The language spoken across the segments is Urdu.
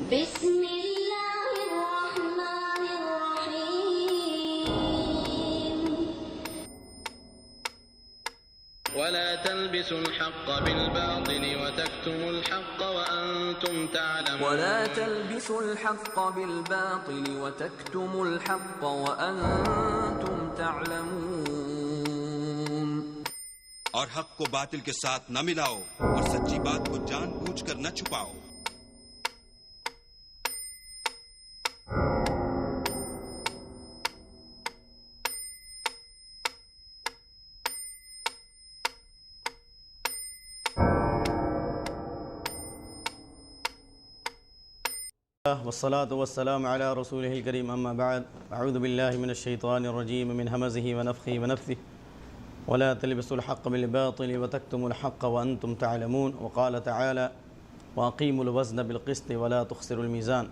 بسم الله الرحمن الرحيم ولا تلبسوا الحق بالباطل وتكتموا الحق وأنتم تعلمون ولا تلبسوا الحق بالباطل وتكتموا الحق وأنتم تعلمون اور حق کو باطل کے ساتھ نہ ملاؤ اور سچی بات کو جان بوجھ کر نہ چھپاؤ۔ والصلاة والسلام على رسوله الكريم أما بعد أعوذ بالله من الشيطان الرجيم من همزه ونفخه ونفثه ولا تلبسوا الحق بالباطل وتكتموا الحق وأنتم تعلمون وقال تعالى وأقيموا الوزن بالقسط ولا تخسروا الميزان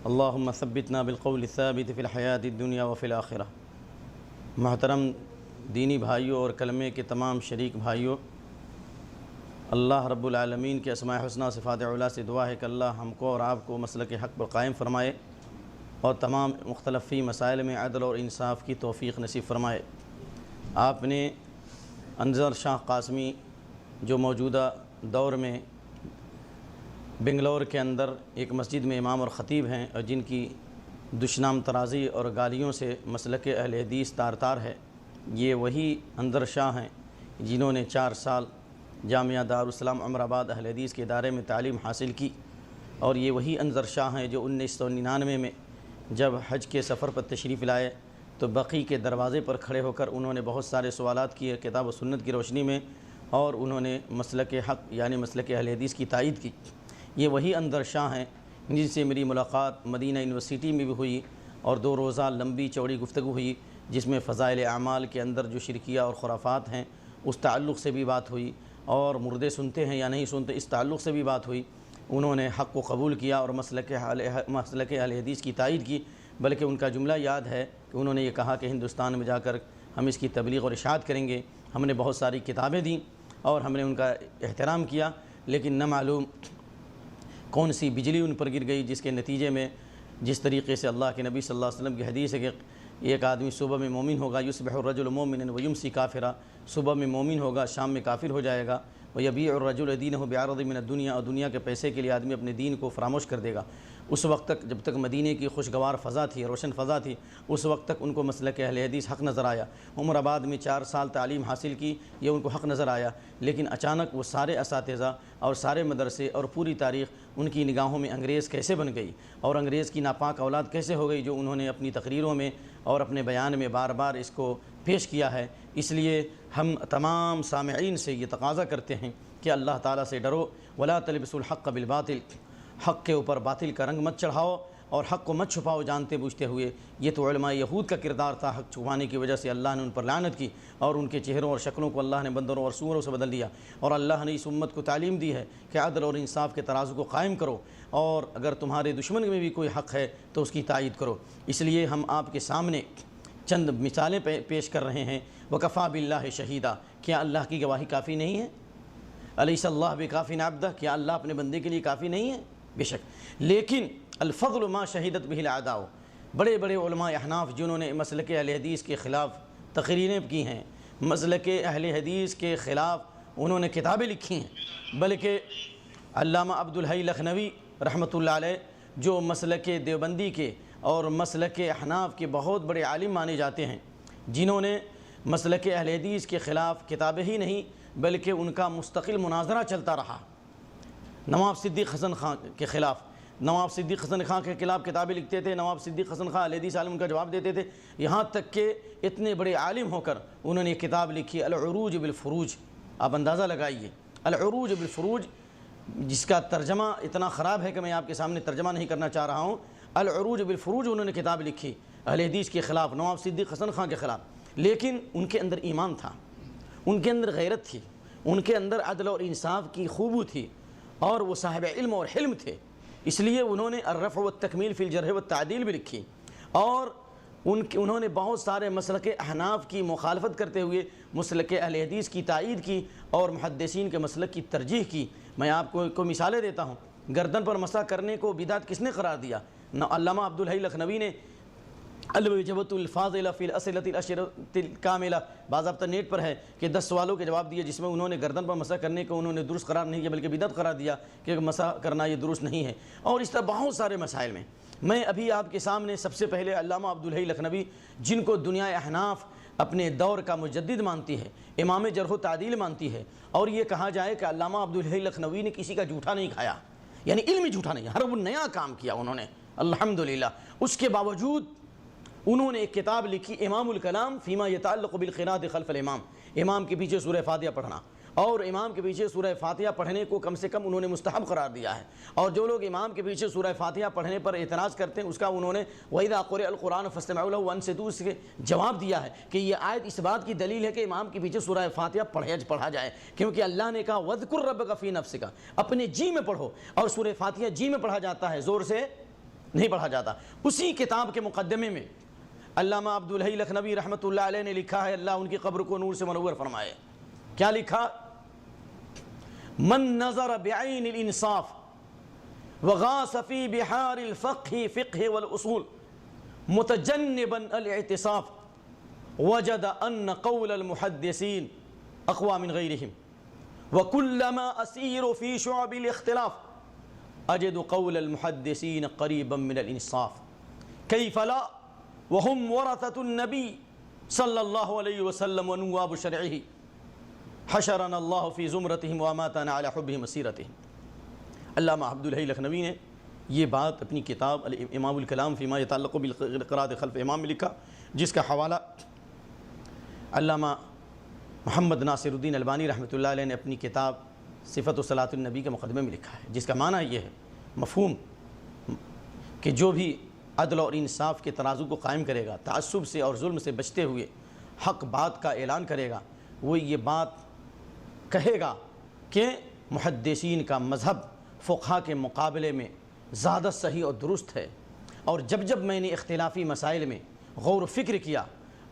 اللهم ثبتنا بالقول الثابت في الحياة الدنيا وفي الآخرة۔ محترم دینی بھائیوں اور کلمے کے تمام شریک بھائیوں، اللہ رب العالمین کے اسماء حسنہ صفات علیٰ سے دعا ہے کہ اللہ ہم کو اور آپ کو مسلک حق پر قائم فرمائے اور تمام مختلف مسائل میں عدل اور انصاف کی توفیق نصیب فرمائے۔ آپ نے انظر شاہ قاسمی جو موجودہ دور میں بنگلور کے اندر ایک مسجد میں امام اور خطیب ہیں اور جن کی دشنام ترازی اور گالیوں سے مسلک اہل حدیث تار تار ہے، یہ وہی انظر شاہ ہیں جنہوں نے 4 سال جامعہ دارالاسلام عمر آباد اہل حدیث کے ادارے میں تعلیم حاصل کی، اور یہ وہی انظر شاہ ہیں جو 1999 میں جب حج کے سفر پر تشریف لائے تو بقی کے دروازے پر کھڑے ہو کر انہوں نے بہت سارے سوالات کیے کتاب و سنت کی روشنی میں، اور انہوں نے مسلک حق یعنی مسلک اہل حدیث کی تائید کی۔ یہ وہی انظر شاہ ہیں جن سے میری ملاقات مدینہ یونیورسٹی میں بھی ہوئی اور 2 روزہ لمبی چوڑی گفتگو ہوئی، جس میں فضائل اعمال کے اندر جو شرکیہ اور خرافات ہیں اس تعلق سے بھی بات ہوئی، اور مردے سنتے ہیں یا نہیں سنتے اس تعلق سے بھی بات ہوئی۔ انہوں نے حق کو قبول کیا اور مسلک اہل حدیث کی تائید کی، بلکہ ان کا جملہ یاد ہے کہ انہوں نے یہ کہا کہ ہندوستان میں جا کر ہم اس کی تبلیغ اور اشاعت کریں گے۔ ہم نے بہت ساری کتابیں دیں اور ہم نے ان کا احترام کیا، لیکن نہ معلوم کون سی بجلی ان پر گر گئی، جس کے نتیجے میں جس طریقے سے اللہ کے نبی صلی اللہ علیہ وسلم کی حدیث ہے کہ ایک آدمی صبح میں مومن ہوگا، یصبح الرجل مومنا ویمسی کافرا، صبح میں مومن ہوگا شام میں کافر ہو جائے گا، ویبیع الرجل دینہ بعرض من الدنیا، اور دنیا کے پیسے کے لیے آدمی اپنے دین کو فراموش کر دے گا۔ اس وقت تک جب تک مدینے کی خوشگوار فضا تھی، روشن فضا تھی، اس وقت تک ان کو مسلک اہل حدیث حق نظر آیا۔ عمر آباد میں 4 سال تعلیم حاصل کی، یہ ان کو حق نظر آیا، لیکن اچانک وہ سارے اساتذہ اور سارے مدرسے اور پوری تاریخ ان کی نگاہوں میں انگریز کیسے بن گئی اور انگریز کی ناپاک اولاد کیسے ہو گئی، جو انہوں نے اپنی تقریروں میں اور اپنے بیان میں بار بار اس کو پیش کیا ہے۔ اس لیے ہم تمام سامعین سے یہ تقاضا کرتے ہیں کہ اللہ تعالیٰ سے ڈرو، ولا تلبسوا الحق بالباطل، حق کے اوپر باطل کا رنگ مت چڑھاؤ اور حق کو مت چھپاؤ جانتے بوجھتے ہوئے۔ یہ تو علماء یہود کا کردار تھا، حق چھپانے کی وجہ سے اللہ نے ان پر لعنت کی اور ان کے چہروں اور شکلوں کو اللہ نے بندروں اور سوروں سے بدل دیا، اور اللہ نے اس امت کو تعلیم دی ہے کہ عدل اور انصاف کے ترازو کو قائم کرو، اور اگر تمہارے دشمن میں بھی کوئی حق ہے تو اس کی تائید کرو۔ اس لیے ہم آپ کے سامنے چند مثالیں پیش کر رہے ہیں۔ وکفیٰ باللہ شہیدہ، کیا اللہ کی گواہی کافی نہیں ہے؟ الیس اللہ بکافٍ عبدہ، کیا اللہ اپنے بندے کے لیے کافی نہیں ہے؟ بے شک، لیکن الفضل ما شہدت بہ الاعداء، بڑے بڑے علماء احناف جنہوں نے مسلک اہل حدیث کے خلاف تقریریں کی ہیں، مسلک اہل حدیث کے خلاف انہوں نے کتابیں لکھی ہیں، بلکہ علامہ عبدالحی لکھنوی رحمۃ اللہ علیہ جو مسلک دیوبندی کے اور مسلک احناف کے بہت بڑے عالم مانے جاتے ہیں، جنہوں نے مسلک اہل حدیث کے خلاف کتابیں ہی نہیں بلکہ ان کا مستقل مناظرہ چلتا رہا۔ نواب صدیق حسن خان کے خلاف، نواب صدیق حسن خان کے خلاف کتابیں لکھتے تھے، نواب صدیق حسن خان اہل حدیث عالم کا جواب دیتے تھے، یہاں تک کہ اتنے بڑے عالم ہو کر انہوں نے کتاب لکھی العروج بالفروج۔ آپ اندازہ لگائیے، العروج بالفروج، جس کا ترجمہ اتنا خراب ہے کہ میں آپ کے سامنے ترجمہ نہیں کرنا چاہ رہا ہوں۔ العروج بالفروج انہوں نے کتاب لکھی اہل حدیث کے خلاف، نواب صدیق حسن خان کے خلاف، لیکن ان کے اندر ایمان تھا، ان کے اندر غیرت تھی، ان کے اندر عدل اور انصاف کی خوبو تھی، اور وہ صاحب علم اور حلم تھے، اس لیے انہوں نے الرفع والتکمیل فی الجرح والتعدیل بھی لکھی، اور انہوں نے بہت سارے مسلک احناف کی مخالفت کرتے ہوئے مسلک اہل حدیث کی تائید کی اور محدثین کے مسلک کی ترجیح کی۔ میں آپ کو مثالیں دیتا ہوں، گردن پر مسح کرنے کو بدعت کس نے قرار دیا؟ نہ علامہ عبدالحی لکھنوی نے الوجبۃ الفاضلہ فی الاسئلۃ العشرۃ الکاملہ باضابطہ نیٹ پر ہے کہ 10 سوالوں کے جواب دیے، جس میں انہوں نے گردن پر مسح کرنے کو انہوں نے درست قرار نہیں کیا بلکہ بدعت قرار دیا کہ مسح کرنا یہ درست نہیں ہے۔ اور اس طرح بہت سارے مسائل میں ابھی آپ کے سامنے سب سے پہلے علامہ عبدالحی لکھنوی، جن کو دنیا احناف اپنے دور کا مجدد مانتی ہے، امام جرح و تعدیل مانتی ہے، اور یہ کہا جائے کہ علامہ عبدالحی لکھنوی نے کسی کا جھوٹا نہیں کھایا، یعنی علمی جھوٹا نہیں، ہر وہ نیا کام کیا انہوں نے الحمدللہ۔ اس کے باوجود انہوں نے ایک کتاب لکھی امام الکلام فیما یتعلق بالقراءۃ خلف الامام، امام کے پیچھے سورہ فاتحہ پڑھنا، اور امام کے پیچھے سورہ فاتحہ پڑھنے کو کم سے کم انہوں نے مستحب قرار دیا ہے، اور جو لوگ امام کے پیچھے سورہ فاتحہ پڑھنے پر اعتراض کرتے ہیں اس کا انہوں نے وَإِذَا قُرِئَ الْقُرْآنُ فَاسْتَمِعُوا لَهُ وَأَنصِتُوا سے جواب دیا ہے کہ یہ آیت اس بات کی دلیل ہے کہ امام کے پیچھے سورہ فاتحہ پڑھا جائے، کیونکہ اللہ نے کہا وَاذْكُرْ رَبَّكَ فِي نَفْسِكَ، اپنے جی میں پڑھو، اور سورہ فاتحہ جی میں پڑھا جاتا ہے، زور سے نہیں پڑھا جاتا۔ اسی کتاب کے مقدمے میں علامہ عبدالحی لکھنوی رحمۃ اللہ علیہ نے لکھا ہے، اللہ ان کی قبر کو نور سے منور فرمائے، کیا لکھا؟ من نظر بعین الانصاف وغاص فی بحار الفقہ والاصول متجنبا الاعتصاف وجد ان قول المحدثین اقوى من غیرهم وكلما اسیر فی شعب الاختلاف اجد قول المحدثین قریبا من الانصاف کیف لا وهم ورثة النبی صلی اللہ علیہ وسلم ونواب شرعہ حشرنا اللہ فی زمرتہم واماتنا علی حبہم مسیرتہم۔ علامہ عبدالحی لکھنوی نے یہ بات اپنی کتاب امام الکلام فیما یتعلق بالقراءۃ خلف امام میں لکھا، جس کا حوالہ علامہ محمد ناصر الدین البانی رحمۃ اللہ علیہ نے اپنی کتاب صفت و صلاۃ النبی کے مقدمے میں لکھا ہے، جس کا معنی یہ ہے مفہوم کہ جو بھی عدل اور انصاف کے ترازو کو قائم کرے گا، تعصب سے اور ظلم سے بچتے ہوئے حق بات کا اعلان کرے گا، وہ یہ بات کہے گا کہ محدثین کا مذہب فقہا کے مقابلے میں زیادہ صحیح اور درست ہے، اور جب میں نے اختلافی مسائل میں غور و فکر کیا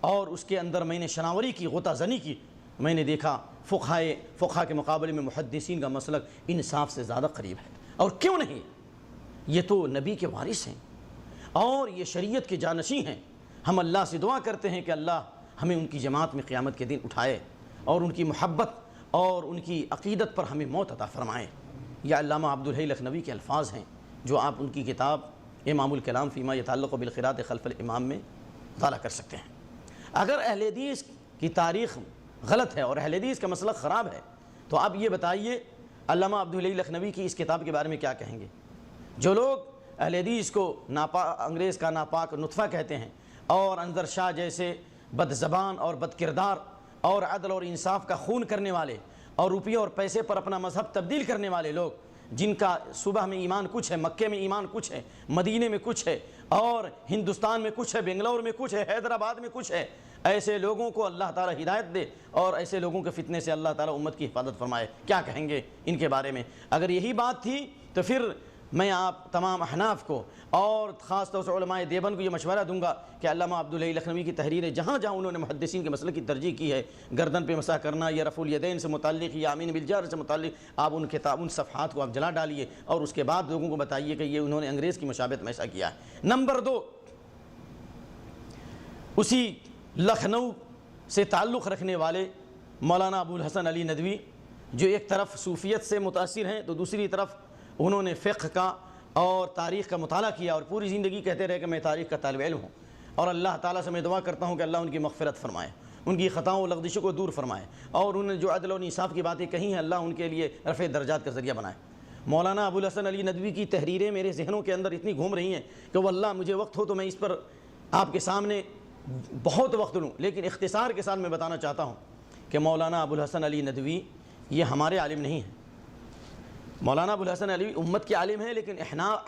اور اس کے اندر میں نے شناوری کی، غوطہ زنی کی، میں نے دیکھا فقہا کے مقابلے میں محدثین کا مسلک انصاف سے زیادہ قریب ہے۔ اور کیوں نہیں؟ یہ تو نبی کے وارث ہیں اور یہ شریعت کے جانشین ہیں۔ ہم اللہ سے دعا کرتے ہیں کہ اللہ ہمیں ان کی جماعت میں قیامت کے دن اٹھائے اور ان کی محبت اور ان کی عقیدت پر ہمیں موت عطا فرمائے۔ یہ علامہ عبدالحی لکھنوی کے الفاظ ہیں جو آپ ان کی کتاب امام الکلام فیما یتعلق بالقراءۃ خلف الامام میں مطالعہ کر سکتے ہیں۔ اگر اہل حدیث کی تاریخ غلط ہے اور اہل حدیث کا مسلک خراب ہے تو اب یہ بتائیے علامہ عبدالحی لکھنوی کی اس کتاب کے بارے میں کیا کہیں گے؟ جو لوگ اہل حدیث کو انگریز کا ناپاک نطفہ کہتے ہیں اور انظر شاہ جیسے بد زبان اور بد کردار اور عدل اور انصاف کا خون کرنے والے اور روپیے اور پیسے پر اپنا مذہب تبدیل کرنے والے لوگ، جن کا صبح میں ایمان کچھ ہے، مکے میں ایمان کچھ ہے، مدینے میں کچھ ہے، اور ہندوستان میں کچھ ہے، بنگلور میں کچھ ہے، حیدرآباد میں کچھ ہے، ایسے لوگوں کو اللہ تعالی ہدایت دے اور ایسے لوگوں کے فتنے سے اللہ تعالی امت کی حفاظت فرمائے۔ کیا کہیں گے ان کے بارے میں؟ اگر یہی بات تھی تو پھر میں آپ تمام احناف کو اور خاص طور سے علماء دیوبند کو یہ مشورہ دوں گا کہ علامہ عبدالحی لکھنوی کی تحریریں جہاں انہوں نے محدثین کے مسئلے کی ترجیح کی ہے، گردن پہ مسح کرنا یا رفع الیدین سے متعلق یا امین بالجار سے متعلق، آپ ان صفحات کو آپ جلا ڈالیے اور اس کے بعد لوگوں کو بتائیے کہ یہ انہوں نے انگریز کی مشابہت میں ایسا کیا ہے۔ نمبر 2، اسی لکھنؤ سے تعلق رکھنے والے مولانا ابوالحسن علی ندوی، جو ایک طرف صوفیت سے متاثر ہیں تو دوسری طرف انہوں نے فقہ کا اور تاریخ کا مطالعہ کیا اور پوری زندگی کہتے رہے کہ میں تاریخ کا طالب علم ہوں، اور اللہ تعالیٰ سے میں دعا کرتا ہوں کہ اللہ ان کی مغفرت فرمائے، ان کی خطاؤں و لغزشوں کو دور فرمائے، اور انہوں نے جو عدل و انصاف کی باتیں کہی ہیں اللہ ان کے لیے رفع درجات کا ذریعہ بنائے۔ مولانا ابوالحسن علی ندوی کی تحریریں میرے ذہنوں کے اندر اتنی گھوم رہی ہیں کہ واللہ مجھے وقت ہو تو میں اس پر آپ کے سامنے بہت وقت لوں، لیکن اختصار کے ساتھ میں بتانا چاہتا ہوں کہ مولانا ابوالحسن علی ندوی یہ ہمارے عالم نہیں ہیں۔ مولانا ابوالحسن علی امت کے عالم ہیں، لیکن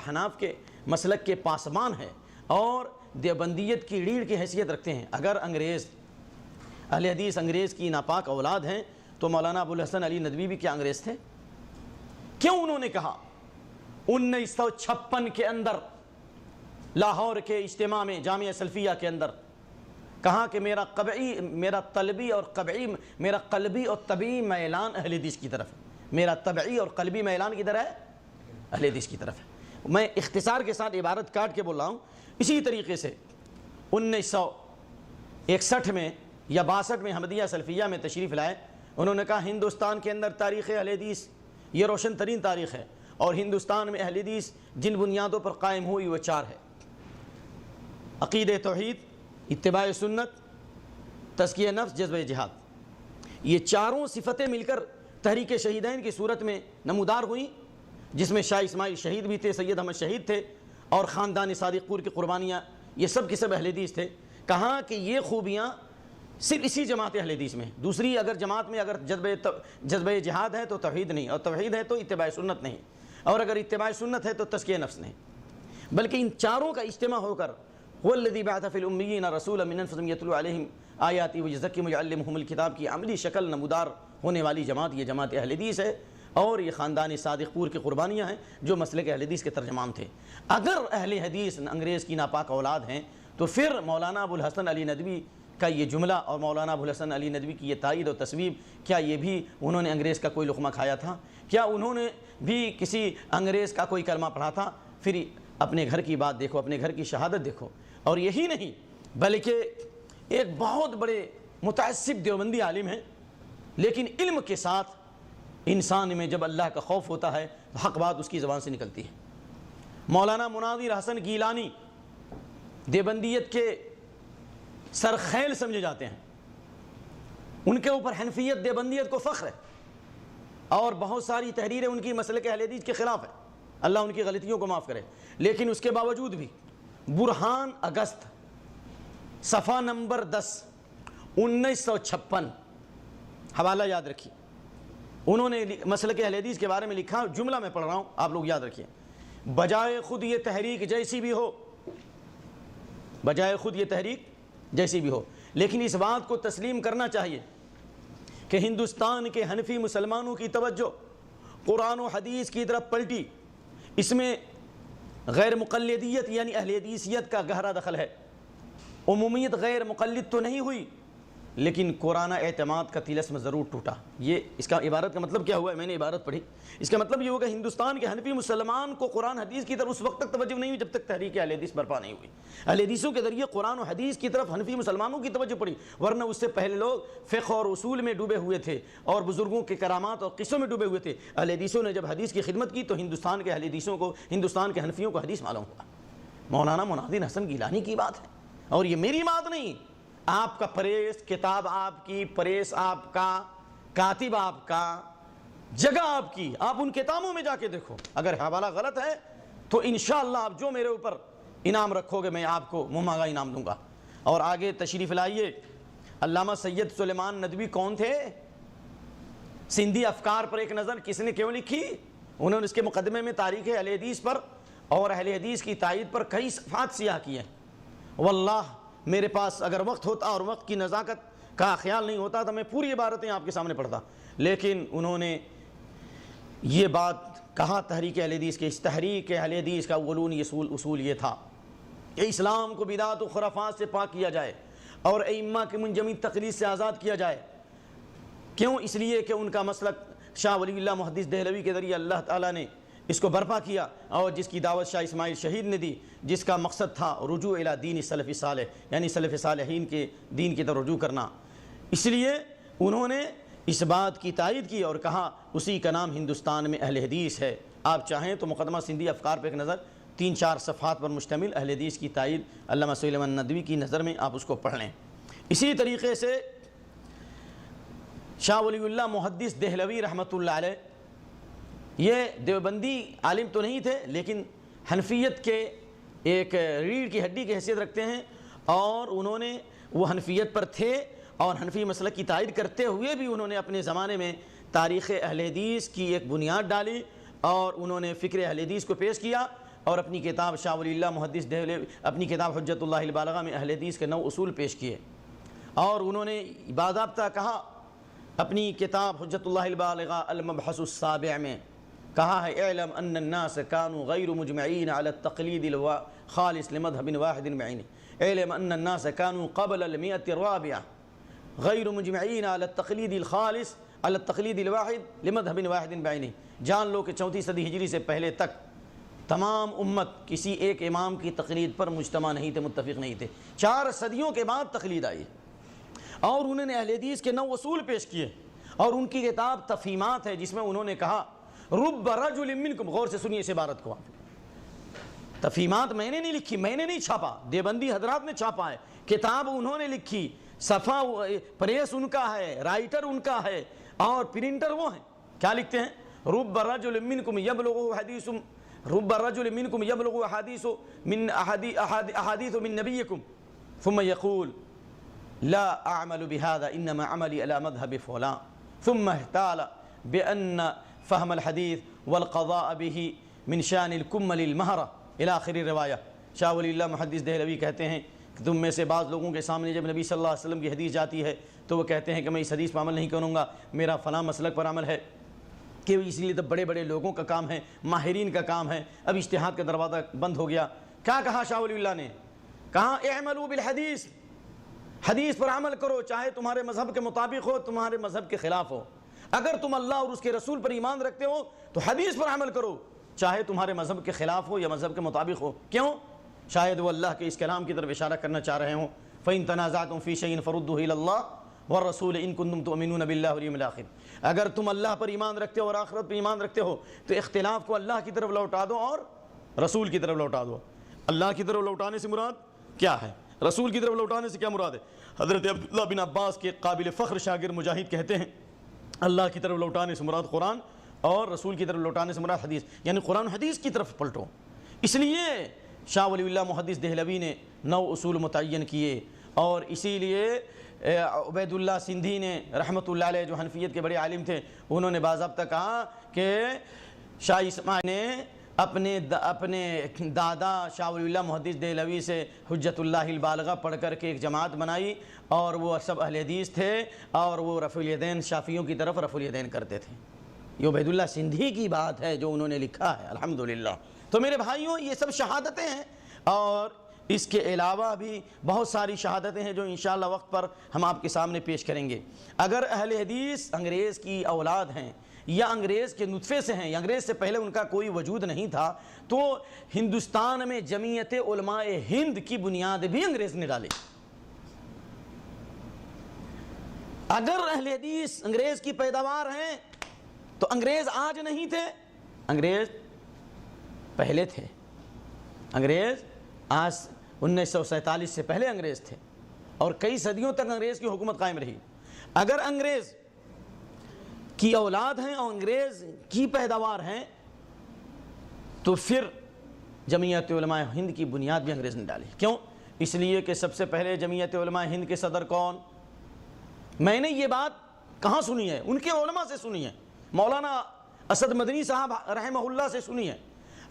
حناف کے مسلک کے پاسبان ہیں اور دیوبندیت کی ریڑھ کی حیثیت رکھتے ہیں۔ اگر اہل حدیث انگریز کی ناپاک اولاد ہیں تو مولانا ابوالحسن علی ندوی بھی کیا انگریز تھے؟ کیوں انہوں نے کہا 1956 کے اندر لاہور کے اجتماع میں جامعہ سلفیہ کے اندر کہا کہ میرا قلبی اور طبعی میلان اہل حدیث کی طرف ہے، میرا طبعی اور قلبی میلان کدھر ہے؟ اہل حدیث کی طرف ہے۔ میں اختصار کے ساتھ عبارت کاٹ کے بول رہا ہوں۔ اسی طریقے سے 1961 میں یا 62 میں احمدیہ سلفیہ میں تشریف لائے، انہوں نے کہا ہندوستان کے اندر تاریخ اہل حدیث یہ روشن ترین تاریخ ہے، اور ہندوستان میں اہل حدیث جن بنیادوں پر قائم ہوئی وہ 4 ہے: عقیدہ توحید، اتباع سنت، تزکیہ نفس، جذبہ جہاد۔ یہ چاروں صفتیں مل کر تحریک شہیدین کی صورت میں نمودار ہوئیں، جس میں شاہ اسماعیل شہید بھی تھے، سید احمد شہید تھے، اور خاندان صادق پور کی قربانیاں، یہ سب کے سب اہل حدیث تھے۔ کہا کہ یہ خوبیاں صرف اسی جماعت اہل حدیث میں، دوسری اگر جماعت میں اگر جذبہ جہاد ہے تو توحید نہیں، اور توحید ہے تو اتباع سنت نہیں، اور اگر اتباع سنت ہے تو تزکیہ نفس نہیں، بلکہ ان چاروں کا اجتماع ہو کر هو الذی بعث فی الامیین رسولا من انفسہم یتلو علیہم آیاتی ویزکیہم ویعلمہم الکتاب کی عملی شکل نمودار ہونے والی جماعت یہ جماعت اہل حدیث ہے، اور یہ خاندان صادق پور کی قربانیاں ہیں جو مسلک اہل حدیث کے ترجمان تھے۔ اگر اہل حدیث انگریز کی ناپاک اولاد ہیں تو پھر مولانا ابو الحسن علی ندوی کا یہ جملہ اور مولانا ابو الحسن علی ندوی کی یہ تائید و تصویب، کیا یہ بھی انہوں نے انگریز کا کوئی لقمہ کھایا تھا؟ کیا انہوں نے بھی کسی انگریز کا کوئی کلمہ پڑھا تھا؟ پھر اپنے گھر کی بات دیکھو، اپنے گھر کی شہادت دیکھو۔ اور یہی نہیں بلکہ ایک بہت بڑے متعصب دیوبندی عالم ہیں، لیکن علم کے ساتھ انسان میں جب اللہ کا خوف ہوتا ہے تو حق بات اس کی زبان سے نکلتی ہے۔ مولانا مناظر حسن گیلانی دیوبندیت کے سرخیل سمجھے جاتے ہیں، ان کے اوپر حنفیت دیوبندیت کو فخر ہے، اور بہت ساری تحریریں ان کی مسلک اہل حدیث کے خلاف ہے، اللہ ان کی غلطیوں کو معاف کرے، لیکن اس کے باوجود بھی برہان اگست صفحہ نمبر 10 1956 حوالہ یاد رکھیے، انہوں نے مسلک اہل حدیث کے بارے میں لکھا، جملہ میں پڑھ رہا ہوں آپ لوگ یاد رکھیے: بجائے خود یہ تحریک جیسی بھی ہو، بجائے خود یہ تحریک جیسی بھی ہو، لیکن اس بات کو تسلیم کرنا چاہیے کہ ہندوستان کے حنفی مسلمانوں کی توجہ قرآن و حدیث کی طرف پلٹی، اس میں غیر مقلدیت یعنی اہل حدیثیت کا گہرا دخل ہے۔ عمومیت غیر مقلد تو نہیں ہوئی، لیکن قرآن اعتماد کا طلسم ضرور ٹوٹا۔ یہ اس کا عبارت کا مطلب کیا ہوا ہے؟ میں نے عبارت پڑھی، اس کا مطلب یہ ہوگا ہندوستان کے حنفی مسلمان کو قرآن حدیث کی طرف اس وقت تک توجہ نہیں ہوئی جب تک تحریک اہل حدیث برپا نہیں ہوئی۔ اہل حدیثوں کے ذریعے قرآن و حدیث کی طرف حنفی مسلمانوں کی توجہ پڑی، ورنہ اس سے پہلے لوگ فقہ اور اصول میں ڈوبے ہوئے تھے اور بزرگوں کے کرامات اور قصوں میں ڈوبے ہوئے تھے۔ اہل حدیثوں نے جب حدیث کی خدمت کی تو ہندوستان کے اہل حدیثوں کو، ہندوستان کے حنفیوں کو حدیث معلوم ہوا۔ مولانا مناظر حسن گیلانی کی بات ہے، اور یہ میری بات نہیں، آپ کا پریس، کتاب آپ کی، پریس آپ کا، کاتب آپ کا، جگہ آپ کی، آپ ان کتابوں میں جا کے دیکھو۔ اگر حوالہ غلط ہے تو انشاءاللہ آپ جو میرے اوپر انعام رکھو گے میں آپ کو منہ مانگا انعام دوں گا۔ اور آگے تشریف لائیے، علامہ سید سلیمان ندوی کون تھے؟ سندھی افکار پر ایک نظر کس نے کیوں لکھی؟ انہوں نے اس کے مقدمے میں تاریخ اہل حدیث پر اور اہل حدیث کی تائید پر کئی صفحات سیاہ کیے۔ واللہ میرے پاس اگر وقت ہوتا اور وقت کی نزاکت کا خیال نہیں ہوتا تو میں پوری عبارتیں آپ کے سامنے پڑھتا، لیکن انہوں نے یہ بات کہا تحریک اہل حدیث کے، اس تحریک اہل حدیث کا اولونی اصول یہ تھا کہ اسلام کو بدعت و خرافات سے پاک کیا جائے اور ائمہ کی منجمد تقلید سے آزاد کیا جائے۔ کیوں؟ اس لیے کہ ان کا مسلک شاہ ولی اللہ محدث دہلوی کے ذریعے اللہ تعالیٰ نے اس کو برپا کیا، اور جس کی دعوت شاہ اسماعیل شہید نے دی، جس کا مقصد تھا رجوع الی دین سلف صالح، یعنی سلف صالحین کے دین کی طرف رجوع کرنا۔ اس لیے انہوں نے اس بات کی تائید کی اور کہا اسی کا نام ہندوستان میں اہل حدیث ہے۔ آپ چاہیں تو مقدمہ سندھی افکار پہ ایک نظر، 3-4 صفحات پر مشتمل اہل حدیث کی تائید علامہ سلیمان ندوی کی نظر میں آپ اس کو پڑھ لیں۔ اسی طریقے سے شاہ ولی اللہ محدث دہلوی رحمۃ اللہ علیہ، یہ دیوبندی عالم تو نہیں تھے لیکن حنفیت کے ایک ریڑھ کی ہڈی کی حیثیت رکھتے ہیں، اور انہوں نے وہ حنفیت پر تھے اور حنفی مسلک کی تائید کرتے ہوئے بھی انہوں نے اپنے زمانے میں تاریخ اہل حدیث کی ایک بنیاد ڈالی، اور انہوں نے فکر اہل حدیث کو پیش کیا، اور اپنی کتاب شاہ ولی اللہ محدث دہلوی، اپنی کتاب حجت اللہ البالغہ میں اہل حدیث کے 9 اصول پیش کیے، اور انہوں نے باضابطہ کہا اپنی کتاب حجت اللہ البالغہ المبحث السابع میں کہا ہے: اعلم ان الناس كانوا غیر مجمعین علی التقلید الخالص لمذهب واحد بعینہ، اعلم ان الناس كانوا قبل المئة الرابعة غیر مجمعین علی التقلید الخالص التقلید الواحد لمذہب واحد بعینہ، جان لو کہ 34 صدی ہجری سے پہلے تک تمام امت کسی ایک امام کی تقلید پر مجتمع نہیں تھے، متفق نہیں تھے۔ 4 صدیوں کے بعد تقلید آئی اور انہوں نے اہل حدیث کے 9 اصول پیش کیے، اور ان کی کتاب تفہیمات ہے جس میں انہوں نے کہا رب رجل منکم، غور سے سنیے اس عبارت کو آپ، تفہیمات میں نے نہیں لکھی، میں نے نہیں چھاپا، دیوبندی حضرات نے چھاپا ہے، کتاب انہوں نے لکھی، صفحہ پریس ان کا ہے، رائٹر ان کا ہے، اور پرنٹر وہ ہیں۔ کیا لکھتے ہیں؟ رب رجل منکم یبلغ حدیث، رب رجل منکم یبلغ احادیث من احادیث من نبیکم ثم یقول لا اعمل بهذا انما عملی على مذهب فلان ثم احتال بان فهم الحديث والقضاء به من شان الكمل المهرة الى آخر روایہ۔ شاہ ولی اللہ محدث دہلوی کہتے ہیں کہ تم میں سے بعض لوگوں کے سامنے جب نبی صلی اللہ علیہ وسلم کی حدیث جاتی ہے تو وہ کہتے ہیں کہ میں اس حدیث پر عمل نہیں کروں گا، میرا فلاں مسلک پر عمل ہے، کہ اس لیے تو بڑے بڑے لوگوں کا کام ہے، ماہرین کا کام ہے، اب اجتہاد کا دروازہ بند ہو گیا۔ کیا کہا شاہ ولی اللہ نے؟ کہا اعملوا بالحدیث، حدیث پر عمل کرو، چاہے تمہارے مذہب کے مطابق ہو، تمہارے مذہب کے خلاف ہو۔ اگر تم اللہ اور اس کے رسول پر ایمان رکھتے ہو تو حدیث پر عمل کرو، چاہے تمہارے مذہب کے خلاف ہو یا مذہب کے مطابق ہو۔ کیوں؟ شاید وہ اللہ کے اس کلام کی طرف اشارہ کرنا چاہ رہے ہوں، فَإِن تَنَازَعْتُمْ فِي شَيْءٍ فَرُدُّوهُ إِلَى اللَّهِ وَالرَّسُولِ إِن كُنتُمْ تُؤْمِنُونَ بِاللَّهِ وَالْيَوْمِ الْآخِرِ، اگر تم اللہ پر ایمان رکھتے ہو اور آخرت پر ایمان رکھتے ہو تو اختلاف کو اللہ کی طرف لوٹا دو اور رسول کی طرف لوٹا دو۔ اللہ کی طرف لوٹانے سے مراد کیا ہے؟ رسول کی طرف لوٹانے سے کیا مراد ہے؟ حضرت عبداللہ بن عباس کے قابل فخر شاگرد مجاہد کہتے ہیں اللہ کی طرف لوٹانے سے مراد قرآن اور رسول کی طرف لوٹانے سے مراد حدیث، یعنی قرآن حدیث کی طرف پلٹو۔ اس لیے شاہ ولی اللہ محدث دہلوی نے 9 اصول متعین کیے، اور اسی لیے عبید اللہ سندھی نے رحمۃ اللہ علیہ جو حنفیت کے بڑے عالم تھے، انہوں نے باضابطہ کہا کہ شاہ اسماعیل نے اپنے دادا شاہ ولی اللہ محدث دہلوی سے حجت اللہ البالغہ پڑھ کر کے ایک جماعت بنائی، اور وہ سب اہل حدیث تھے، اور وہ رفع الیدین شافعیوں کی طرف رفع الیدین کرتے تھے۔ یہ عبید اللہ سندھی کی بات ہے جو انہوں نے لکھا ہے، الحمدللہ۔ تو میرے بھائیوں، یہ سب شہادتیں ہیں، اور اس کے علاوہ بھی بہت ساری شہادتیں ہیں جو انشاءاللہ وقت پر ہم آپ کے سامنے پیش کریں گے۔ اگر اہل حدیث انگریز کی اولاد ہیں یا انگریز کے نطفے سے ہیں، یا انگریز سے پہلے ان کا کوئی وجود نہیں تھا، تو ہندوستان میں جمعیت علماء ہند کی بنیاد بھی انگریز نے ڈالی۔ اگر اہل حدیث انگریز کی پیداوار ہیں تو انگریز آج نہیں تھے، انگریز پہلے تھے۔ انگریز آج 1947 سے پہلے انگریز تھے، اور کئی صدیوں تک انگریز کی حکومت قائم رہی۔ اگر انگریز کی اولاد ہیں اور انگریز کی پیداوار ہیں تو پھر جمعیت علماء ہند کی بنیاد بھی انگریز نے ڈالی۔ کیوں؟ اس لیے کہ سب سے پہلے جمعیت علماء ہند کے صدر کون؟ میں نے یہ بات کہاں سنی ہے؟ ان کے علماء سے سنی ہے، مولانا اسد مدنی صاحب رحمہ اللہ سے سنی ہے،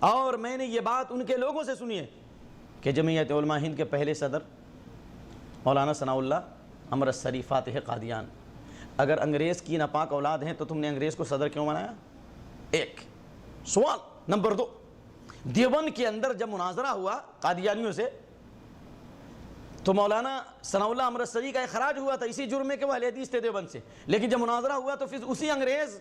اور میں نے یہ بات ان کے لوگوں سے سنی ہے کہ جمعیت علماء ہند کے پہلے صدر مولانا ثناء اللہ امرتسری فاتح قادیان۔ اگر انگریز کی ناپاک اولاد ہیں تو تم نے انگریز کو صدر کیوں بنایا؟ ایک سوال۔ نمبر 2، دیوبند کے اندر جب مناظرہ ہوا قادیانیوں سے تو مولانا ثناء اللہ امرتسری کا اخراج ہوا تھا اسی جرم میں کہ وہ اہل حدیث تھے دیوبند سے، لیکن جب مناظرہ ہوا تو پھر اسی انگریز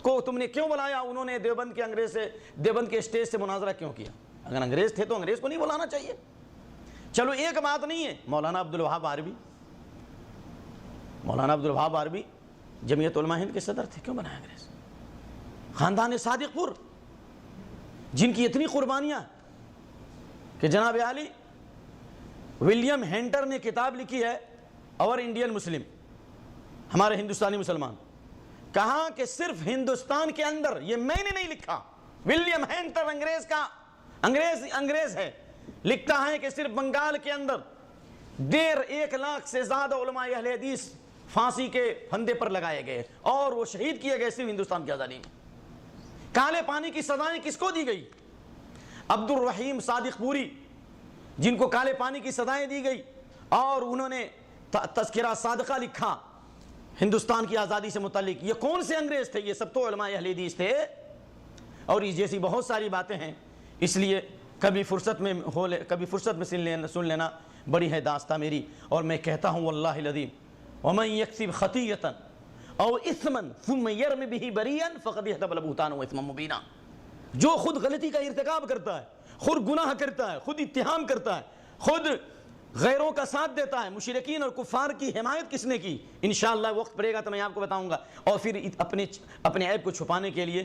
کو تم نے کیوں بلایا؟ انہوں نے دیوبند کے انگریز سے، دیوبند کے اسٹیج سے مناظرہ کیوں کیا؟ اگر انگریز تھے تو انگریز کو نہیں بلانا چاہیے۔ چلو ایک بات نہیں ہے، مولانا عبدالوہاب عربی، مولانا عبدالوہاب عربی جمعیت علماء ہند کے صدر تھے، کیوں بنایا انگریز؟ خاندان صادق پور جن کی اتنی قربانیاں کہ جناب عالی ولیم ہینٹر نے کتاب لکھی ہے اور انڈین مسلم، ہمارے ہندوستانی مسلمان، کہا کہ صرف ہندوستان کے اندر، یہ میں نے نہیں لکھا، ولیم ہینٹر انگریز کا انگریز ہے، لکھتا ہے کہ صرف بنگال کے اندر 1.5 لاکھ سے زیادہ علماء اہل حدیث پھانسی کے پھندے پر لگائے گئے اور وہ شہید کیے گئے صرف ہندوستان کی آزادی میں۔ کالے پانی کی سزائیں کس کو دی گئی؟ عبد الرحیم صادق پوری، جن کو کالے پانی کی سزائیں دی گئی، اور انہوں نے تذکرہ صادقہ لکھا ہندوستان کی آزادی سے متعلق۔ یہ کون سے انگریز تھے؟ یہ سب تو علماء اہل حدیث تھے، اور اس جیسی بہت ساری باتیں ہیں۔ اس لیے کبھی فرصت میں سن لینا بڑی ہے داستہ میری، اور میں کہتا ہوں واللہ العظیم ومن یکسب خطیئۃ او اثما ثم يرمي به بريئا فقد احتمل بهتانا واثما مبینا. جو خود غلطی کا ارتکاب کرتا ہے، خود گناہ کرتا ہے، خود اتہام کرتا ہے، خود غیروں کا ساتھ دیتا ہے، مشرکین اور کفار کی حمایت کس نے کی؟ انشاءاللہ وقت پڑے گا تو میں آپ کو بتاؤں گا. اور پھر اپنے عیب کو چھپانے کے لیے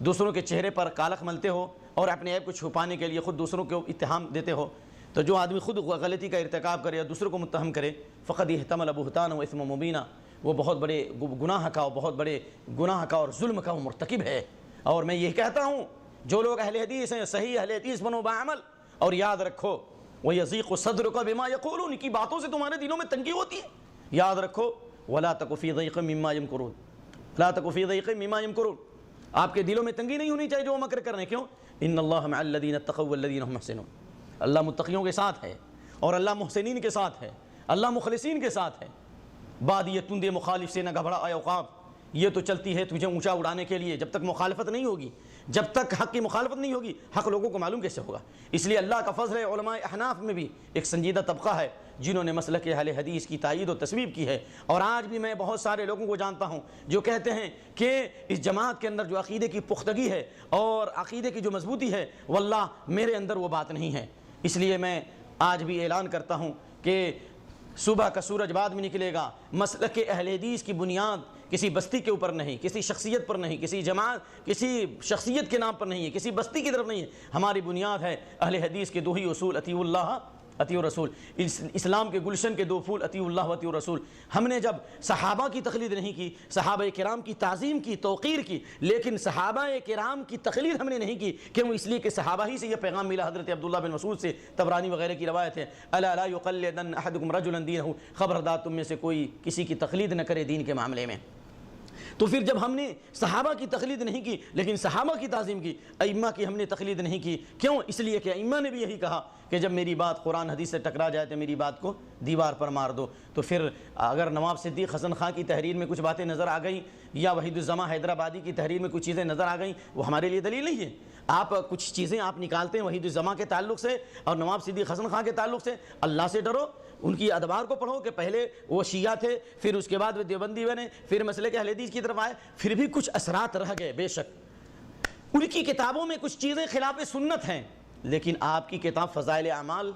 دوسروں کے چہرے پر کالخ ملتے ہو اور اپنے عیب کو چھپانے کے لیے خود دوسروں کو اتہام دیتے ہو. تو جو آدمی خود غلطی کا ارتکاب کرے یا دوسروں کو متہم کرے فقد احتمل بہتانا و اثما مبینا، وہ بہت بڑے گناہ کا اور ظلم کا وہ مرتکب ہے. اور میں یہ کہتا ہوں جو لوگ اہل حدیث ہیں، صحیح اہل حدیث بنو باعمل. اور یاد رکھو وَيَضِيقُ صَدْرُكَ بِمَا يَقُولُونَ، ان کی باتوں سے تمہارے دلوں میں تنگی ہوتی ہے. یاد رکھو وَلَا تَكُ فِي ضَيْقٍ مِّمَّا يَمْكُرُونَ، لَا تَكُ فِي ضَيْقٍ مِّمَّا يَمْكُرُونَ. آپ کے دلوں میں تنگی نہیں ہونی چاہیے جو وہ مکر کر رہے ہیں. کیوں؟ ان اللہ مع الذین اتقوا والذین هم محسنون. اللہ متقیوں کے ساتھ ہے اور اللہ محسنین کے ساتھ ہے، اللہ مخلصین کے ساتھ ہے. بادی تند مخالف سے نہ گھبرا اے عقاب، یہ تو چلتی ہے تجھے اونچا اڑانے کے لیے. جب تک مخالفت نہیں ہوگی، جب تک حق کی مخالفت نہیں ہوگی، حق لوگوں کو معلوم کیسے ہوگا؟ اس لیے اللہ کا فضل ہے، علماء احناف میں بھی ایک سنجیدہ طبقہ ہے جنہوں نے مسلک اہل حدیث کی تائید و تصویب کی ہے. اور آج بھی میں بہت سارے لوگوں کو جانتا ہوں جو کہتے ہیں کہ اس جماعت کے اندر جو عقیدے کی پختگی ہے اور عقیدے کی جو مضبوطی ہے، واللہ میرے اندر وہ بات نہیں ہے. اس لیے میں آج بھی اعلان کرتا ہوں کہ صبح کا سورج بعد میں نکلے گا. مسلک اہل حدیث کی بنیاد کسی بستی کے اوپر نہیں، کسی شخصیت پر نہیں، کسی جماعت کسی شخصیت کے نام پر نہیں ہے، کسی بستی کی طرف نہیں ہے. ہماری بنیاد ہے اہل حدیث کے دو ہی اصول، اطیعوا اللہ اطیعوا الرسول. اسلام کے گلشن کے دو پھول، اطیعوا اللہ و اطیعوا الرسول. ہم نے جب صحابہ کی تقلید نہیں کی، صحابہ کرام کی تعظیم کی، توقیر کی، لیکن صحابہ کرام کی تقلید ہم نے نہیں کی. کیوں؟ اس لیے کہ صحابہ ہی سے یہ پیغام ملا. حضرت عبداللہ بن مسعود سے طبرانی وغیرہ کی روایت ہے، الا لا یقلدن احدکم رجلا دینہ، خبردار تم میں سے کوئی کسی کی تقلید نہ کرے دین کے معاملے میں. تو پھر جب ہم نے صحابہ کی تقلید نہیں کی لیکن صحابہ کی تعظیم کی، ائمہ کی ہم نے تقلید نہیں کی. کیوں؟ اس لیے کہ ائمہ نے بھی یہی کہا کہ جب میری بات قرآن حدیث سے ٹکرا جائے تو میری بات کو دیوار پر مار دو. تو پھر اگر نواب صدیق حسن خان کی تحریر میں کچھ باتیں نظر آ گئیں یا وحید الزماں حیدرآبادی کی تحریر میں کچھ چیزیں نظر آ گئیں، وہ ہمارے لیے دلیل نہیں ہے. آپ کچھ چیزیں آپ نکالتے ہیں وحید الزماں کے تعلق سے اور نواب صدیق حسن خان کے تعلق سے، اللہ سے ڈرو، ان کی ادوار کو پڑھو کہ پہلے وہ شیعہ تھے، پھر اس کے بعد وہ دیوبندی بنے، پھر مسلک اہل حدیث کی طرف آئے، پھر بھی کچھ اثرات رہ گئے. بے شک ان کی کتابوں میں کچھ چیزیں خلاف سنت ہیں، لیکن آپ کی کتاب فضائل اعمال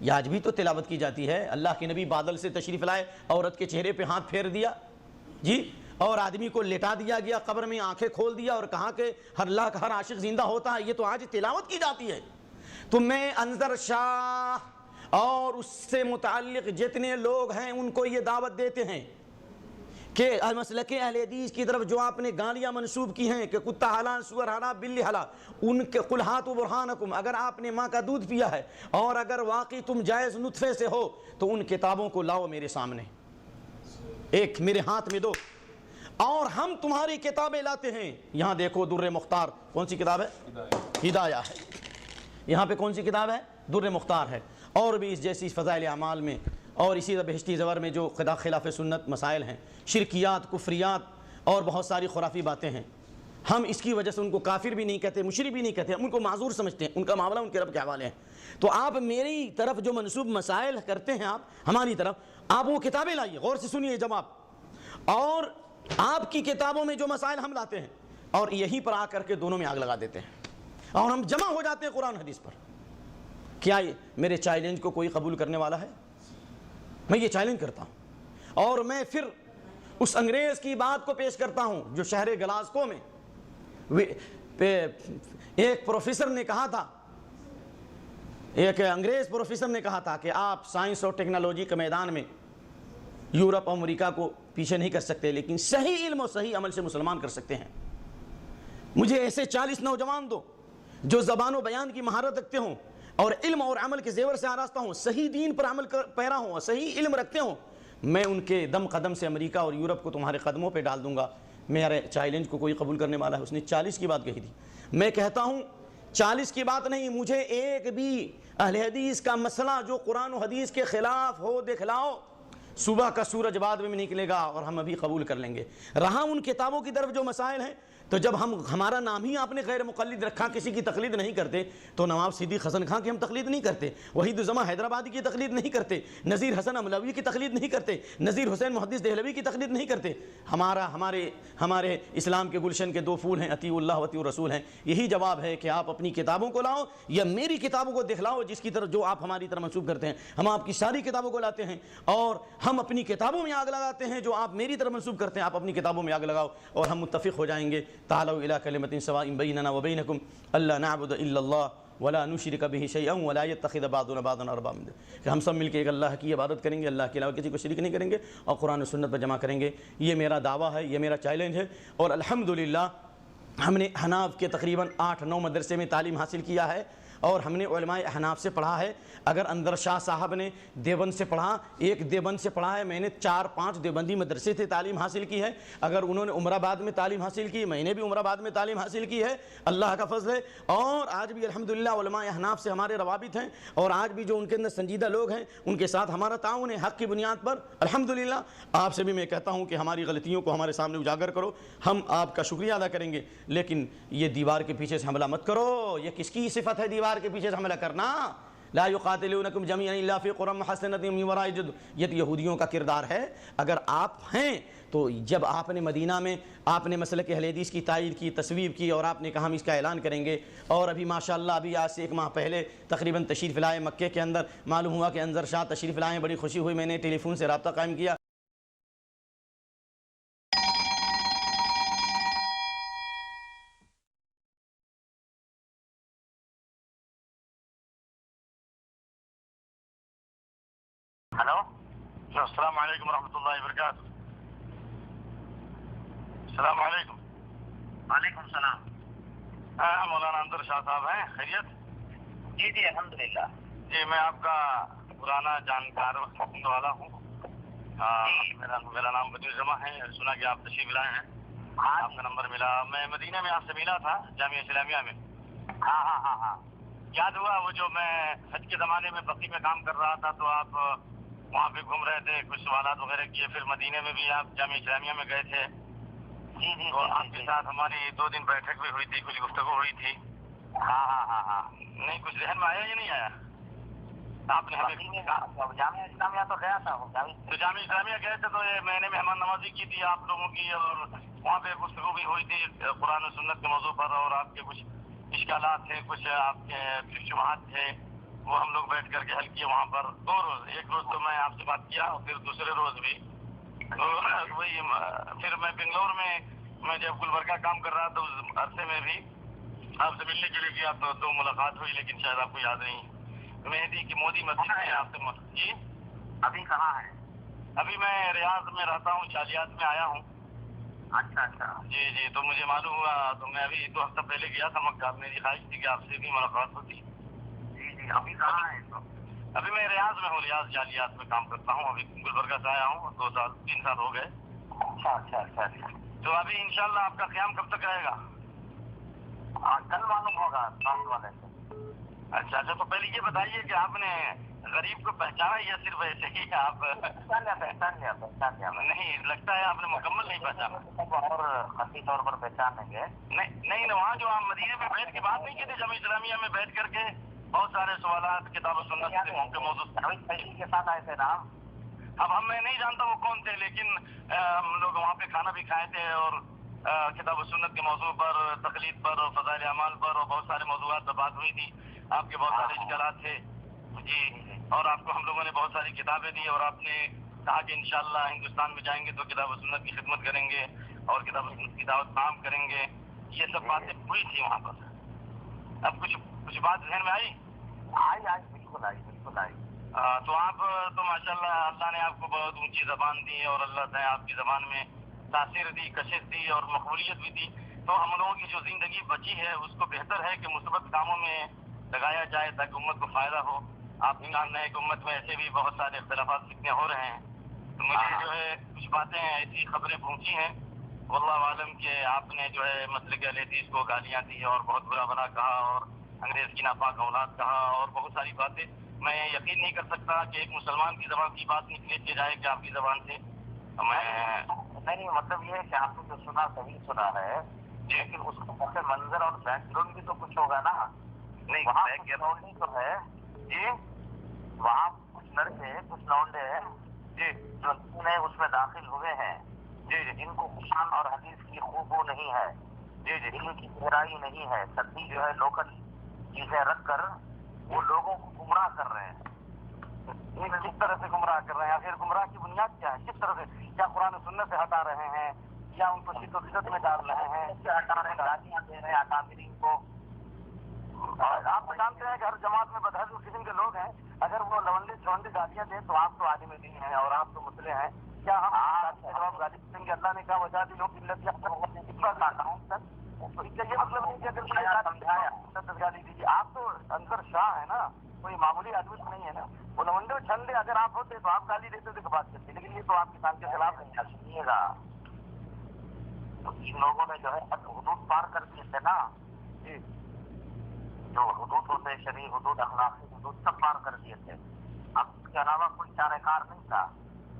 یہ آج بھی تو تلاوت کی جاتی ہے. اللہ کے نبی بادل سے تشریف لائے، عورت کے چہرے پہ ہاتھ پھیر دیا جی، اور آدمی کو لٹا دیا گیا، قبر میں آنکھیں کھول دیا اور کہا کہ ہر اللہ کا ہر عاشق زندہ ہوتا ہے. یہ تو آج تلاوت کی جاتی ہے. تو میں انظر شاہ اور اس سے متعلق جتنے لوگ ہیں ان کو یہ دعوت دیتے ہیں کہ مسلک اہل حدیث کی طرف جو آپ نے گالیاں منسوب کی ہیں کہ کتا حلال، سور حلال، بلی حلال، ان کے قل ہاتوا برہانکم، اگر آپ نے ماں کا دودھ پیا ہے اور اگر واقعی تم جائز نطفے سے ہو تو ان کتابوں کو لاؤ میرے سامنے، ایک میرے ہاتھ میں دو اور ہم تمہاری کتابیں لاتے ہیں. یہاں دیکھو در مختار، کون سی کتاب ہے؟ ہدایہ ہے. یہاں پہ کون سی کتاب ہے؟ در مختار ہے. اور بھی اس جیسی فضائل اعمال میں اور اسی طرح بہشتی زور میں جو خلاف سنت مسائل ہیں، شرکیات، کفریات اور بہت ساری خرافی باتیں ہیں. ہم اس کی وجہ سے ان کو کافر بھی نہیں کہتے، مشرک بھی نہیں کہتے، ہم ان کو معذور سمجھتے ہیں. ان کا معاملہ ان کے رب کے حوالے ہے. تو آپ میری طرف جو منسوب مسائل کرتے ہیں، آپ ہماری طرف، آپ وہ کتابیں لائیے، غور سے سنیے جواب. اور آپ کی کتابوں میں جو مسائل ہم لاتے ہیں اور یہیں پر آ کر کے دونوں میں آگ لگا دیتے ہیں اور ہم جمع ہو جاتے ہیں قرآن حدیث پر. کیا میرے چیلنج کو کوئی قبول کرنے والا ہے؟ میں یہ چیلنج کرتا ہوں. اور میں پھر اس انگریز کی بات کو پیش کرتا ہوں جو شہر گلاسکو میں ایک پروفیسر نے کہا تھا، ایک انگریز پروفیسر نے کہا تھا کہ آپ سائنس اور ٹیکنالوجی کے میدان میں یورپ اور امریکہ کو پیچھے نہیں کر سکتے، لیکن صحیح علم اور صحیح عمل سے مسلمان کر سکتے ہیں. مجھے ایسے 40 نوجوان دو جو زبان و بیان کی مہارت رکھتے ہوں اور علم اور عمل کے زیور سے آراستہ ہوں، صحیح دین پر عمل پیرا ہوں اور صحیح علم رکھتے ہوں. میں ان کے دم قدم سے امریکہ اور یورپ کو تمہارے قدموں پہ ڈال دوں گا. میرے چیلنج کو کوئی قبول کرنے والا ہے؟ اس نے 40 کی بات کہی تھی. میں کہتا ہوں 40 کی بات نہیں، مجھے ایک بھی اہل حدیث کا مسئلہ جو قرآن و حدیث کے خلاف ہو دکھلاؤ. صبح کا سورج بعد میں نکلے گا اور ہم ابھی قبول کر لیں گے. رہا ان کتابوں کی طرف جو مسائل ہیں، تو جب ہمارا نام ہی آپ نے غیر مقلد رکھا، کسی کی تقلید نہیں کرتے، تو نواب صدیق حسن خان کی ہم تقلید نہیں کرتے، وحید الزماں حیدرآبادی کی تقلید نہیں کرتے، نذیر حسن املوی کی تقلید نہیں کرتے، نذیر حسین محدث دہلوی کی تقلید نہیں کرتے. ہمارے اسلام کے گلشن کے دو پھول ہیں، اطیعوا اللہ و اطیعوا الرسول ہیں. یہی جواب ہے کہ آپ اپنی کتابوں کو لاؤ یا میری کتابوں کو دکھلاؤ جس کی طرف جو آپ ہماری طرف منسوب کرتے ہیں. ہم آپ کی ساری کتابوں کو لاتے ہیں اور ہم اپنی کتابوں میں آگ لگاتے ہیں جو آپ میری طرف منسوب کرتے ہیں. آپ اپنی کتابوں میں آگ لگاؤ اور ہم متفق ہو جائیں گے. تعالوا الی کلمۃ سواء بیننا وبینکم الا نعبد الا اللہ ولا نشرک بہ شیئا ولا یتخذ بعضنا بعضا اربابا من دونہ، کہ ہم سب مل کے ایک اللہ کی عبادت کریں گے، اللہ کے علاوہ کسی کو شریک نہیں کریں گے اور قرآن و سنت پر جمع کریں گے. یہ میرا دعویٰ ہے، یہ میرا چیلنج ہے. اور الحمدللہ ہم نے احناف کے تقریباً 8-9 مدرسے میں تعلیم حاصل کیا ہے اور ہم نے علماء احناف سے پڑھا ہے. اگر اندر شاہ صاحب نے دیوبند سے پڑھا، ایک دیوبند سے پڑھا ہے، میں نے 4-5 دیوبندی مدرسے سے تعلیم حاصل کی ہے. اگر انہوں نے عمر آباد میں تعلیم حاصل کی، میں نے بھی عمر آباد میں تعلیم حاصل کی ہے. اللہ کا فضل ہے. اور آج بھی الحمدللہ علماء احناف سے ہمارے روابط ہیں اور آج بھی جو ان کے اندر سنجیدہ لوگ ہیں ان کے ساتھ ہمارا تعاون ہے حق کی بنیاد پر الحمدللہ. آپ سے بھی میں کہتا ہوں کہ ہماری غلطیوں کو ہمارے سامنے اجاگر کرو، ہم آپ کا شکریہ ادا کریں گے، لیکن یہ دیوار کے پیچھے سے حملہ مت کرو. یہ کس کی صفت ہے دیوار کے پیچھے سے حملہ کرنا؟ لا یقاتلونکم جمیعا الا فی قری محصنۃ من وراء جدر، یہ تو یہودیوں کا کردار ہے. اگر آپ ہیں تو جب آپ نے مدینہ میں آپ نے مسلک اہل حدیث کی تائید کی، تصویب کی اور آپ نے کہا ہم اس کا اعلان کریں گے، اور ابھی ماشاءاللہ ابھی آج سے 1 ماہ پہلے تقریباً تشریف لائے مکے کے اندر، معلوم ہوا کہ انظر شاہ تشریف لائے، بڑی خوشی ہوئی. میں نے ٹیلی فون سے رابطہ قائم کیا. ہلو، السلام علیکم ورحمۃ اللہ وبرکاتہ. السلام علیکم. وعلیکم السلام. مولانا انظر شاہ صاحب ہیں؟ خیریت؟ جی جی الحمدللہ. جی میں آپ کا پرانا جانکار والا ہوں. میرا نام بدر الزماں ہے. سنا کہ آپ تشریف لائے ہیں، آپ کا نمبر ملا. میں مدینہ میں آپ سے ملا تھا جامعہ اسلامیہ میں. ہاں یاد ہوا وہ جو میں حج کے زمانے میں بقی میں کام کر رہا تھا تو آپ وہاں پہ گھوم رہے تھے، کچھ سوالات وغیرہ کیے. پھر مدینے میں بھی آپ جامعہ اسلامیہ میں گئے تھے. جی اور آپ کے ساتھ ہماری 2 دن بیٹھک بھی ہوئی تھی، کچھ گفتگو ہوئی تھی. ہاں نہیں کچھ ذہن میں آیا یا نہیں آیا؟ آپ نے ہمیں جامعہ اسلامیہ تو گیا تھا. تو جامعہ اسلامیہ گئے تھے تو میں نے مہمان نوازی کی تھی آپ لوگوں کی، اور وہاں پہ گفتگو بھی ہوئی تھی قرآن و سنت کے موضوع پر، اور آپ کے کچھ اشکالات تھے، کچھ آپ کے شبہات تھے، وہ ہم لوگ بیٹھ کر کے حل کیے وہاں پر 2 روز. ایک روز تو میں آپ سے بات کیا اور پھر دوسرے روز بھی تو وہی. پھر میں بنگلور میں جب گلبرگہ کام کر رہا تھا اس عرصے میں بھی آپ سے ملنے کے لیے گیا تو ملاقات ہوئی، لیکن شاید آپ کو یاد نہیں. مہدی کی مودی مسجد میں آپ سے جی. ابھی کہاں ہے؟ ابھی میں ریاض میں رہتا ہوں، چالیات میں آیا ہوں. اچھا جی. تو مجھے معلوم ہوا تو میں ابھی 2 ہفتہ پہلے گیا تھا مکہ. میری خواہش تھی کہ آپ سے بھی ملاقات ہوتی. جی ابھی کہاں ہے؟ ابھی میں ریاض میں ہوں، ریاض جالیات میں کام کرتا ہوں. ابھی گلبرگہ سے آیا ہوں، 3 سال ہو گئے. اچھا. تو ابھی انشاءاللہ آپ کا قیام کب تک رہے گا؟ کل معلوم ہوگا ساؤنڈ والے سے. اچھا. تو پہلے یہ بتائیے کہ آپ نے غریب کو پہچانا یا صرف ایسے ہی آپ پہچان لیا؟ نہیں لگتا ہے آپ نے مکمل نہیں پہچانا. اور خطی طور پر پہچانیں گے؟ نہیں وہاں جو آپ مدینے میں بیٹھ کے بات نہیں کی تھی جامعہ اسلامیہ میں بیٹھ کر کے بہت سارے سوالات کتاب و سنت کے موضوع کے ساتھ آئے تھے نا. اب میں نہیں جانتا وہ کون تھے، لیکن ہم لوگ وہاں پہ کھانا بھی کھائے تھے اور کتاب و سنت کے موضوع پر، تقلید پر اور فضائل اعمال پر اور بہت سارے موضوعات پر بات ہوئی تھی. آپ کے بہت سارے اشکالات تھے جی، اور آپ کو ہم لوگوں نے بہت ساری کتابیں دی اور آپ نے کہا کہ انشاءاللہ ہندوستان میں جائیں گے تو کتاب و سنت کی خدمت کریں گے اور کتاب و سنت کی دعوت عام کریں گے. یہ سب باتیں ہوئی تھی وہاں پر. اب کچھ بات ذہن میں آئی؟ بالکل آئی. تو آپ تو ماشاءاللہ اللہ نے آپ کو بہت اونچی زبان دی اور اللہ نے آپ کی زبان میں تاثیر دی، کشش دی اور مقبولیت بھی دی. تو ہم لوگوں کی جو زندگی بچی ہے اس کو بہتر ہے کہ مثبت کاموں میں لگایا جائے تاکہ امت کو فائدہ ہو. آپ بھی جانتے ہیں کہ امت میں ایسے بھی بہت سارے اختلافات فتنے ہو رہے ہیں. تو مجھے جو ہے کچھ باتیں ایسی خبریں پہنچی ہیں واللہ عالم کہ آپ نے جو ہے مسلک اہل حدیث کو گالیاں دی اور بہت برا بھلا کہا اور انگریز کی ناپاک اولاد کہا اور بہت ساری باتیں. میں یقین نہیں کر سکتا کہ ایک مسلمان کی زبان کی بات نکل جائے کہ آپ کی زبان سے. میں نہیں مطلب یہ ہے کہ آپ نے جو سنا صحیح سنا ہے لیکن اس کا منظر اور بیک گراؤنڈ بھی تو کچھ ہوگا نا. نہیں وہاں بیک گراؤنڈ ہی تو ہے جی. وہاں کچھ لڑکے کچھ لونڈے جی جو اس میں داخل ہوئے ہیں جی جن کو قرآن اور حدیث کی خوبو نہیں ہے جی جی ان کی گہرائی نہیں ہے. سبھی جو ہے لوکل چیزیں رکھ کر وہ لوگوں کو گمراہ کر رہے ہیں. کس طرح سے گمراہ کر رہے ہیں؟ آخر گمراہ کی بنیاد کیا ہے؟ کس طرح سے؟ کیا قرآن و سنت سے ہٹا رہے ہیں یا ان کو شد و بدعت میں ڈال رہے ہیں؟ کیا ہٹا رہے ہیں؟ گالیاں دے رہے ہیں اکابرین کو. اور آپ جانتے ہیں کہ ہر جماعت میں بدہضم قسم کے لوگ ہیں. اگر وہ لونڈے چھونڈے گالیاں دیں تو آپ تو عالم دین ہیں اور آپ تو مسئلے ہیں. کیا ہم جواب گالی دیں گے؟ اللہ نے کہا وجہ دلوں کی لت یہ مطلب نہیں کہ اگر سمجھایا گالی دیجیے. آپ تو اندر شاہ ہے نا, کوئی معمولی آدمی تو نہیں ہے نا. وہ لونڈے چھنڈے اگر آپ ہوتے تو آپ گالی دیتے تو بات کرتے, لیکن یہ تو آپ کسان کے خلاف نہیں. سنیے گا, تو ان لوگوں نے جو ہے حدود پار کر دیے تھے نا جی, جو حدود ہوتے شرعی حدود اخلاقی حدود سب پار کر دیے تھے. اب اس کے علاوہ کوئی چارہ کار نہیں تھا.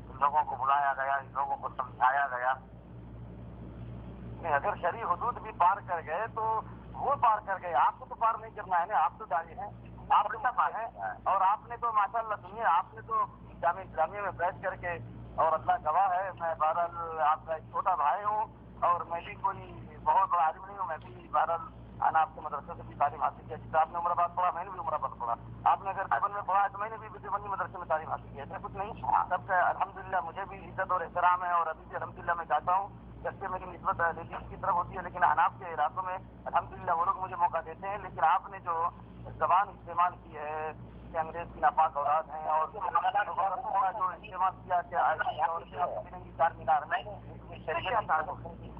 ان لوگوں کو بلایا گیا, ان لوگوں کو سمجھایا گیا. اگر شرعی حدود بھی پار کر گئے تو وہ پار کر گئے, آپ کو تو پار نہیں کرنا ہے نا. آپ تو داعی ہیں, آپ کا پار ہے. اور آپ نے تو ماشاء اللہ سنیے, آپ نے تو جامعہ اسلامیہ میں بیٹھ کر کے, اور اللہ گواہ ہے میں بہرحال آپ کا ایک چھوٹا بھائی ہوں اور میں بھی کوئی بہت بڑا عالم نہیں ہوں. میں بھی بہرحال آنا آپ کے مدرسے سے بھی تعلیم حاصل کیا. جس آپ نے عمرآباد پڑھا میں نے بھی عمرآباد پڑھا. آپ نے اگر دیوبند میں پڑھا ہے تو میں نے بھی دیوبندی مدرسے میں تعلیم حاصل کی ہے. کچھ نہیں, سب کا الحمدللہ مجھے بھی عزت اور احترام ہے. اور ابھی بھی الحمدللہ میں چاہتا ہوں جبکہ میری نسبت لیڈیز کی طرف ہوتی ہے, لیکن اناف کے علاقوں میں الحمدللہ وہ لوگ مجھے موقع دیتے ہیں. لیکن آپ نے جو زبان استعمال کی ہے کہ انگریز کی ناپاک اولاد ہیں, اور جو استعمال کیا چار مینار میں,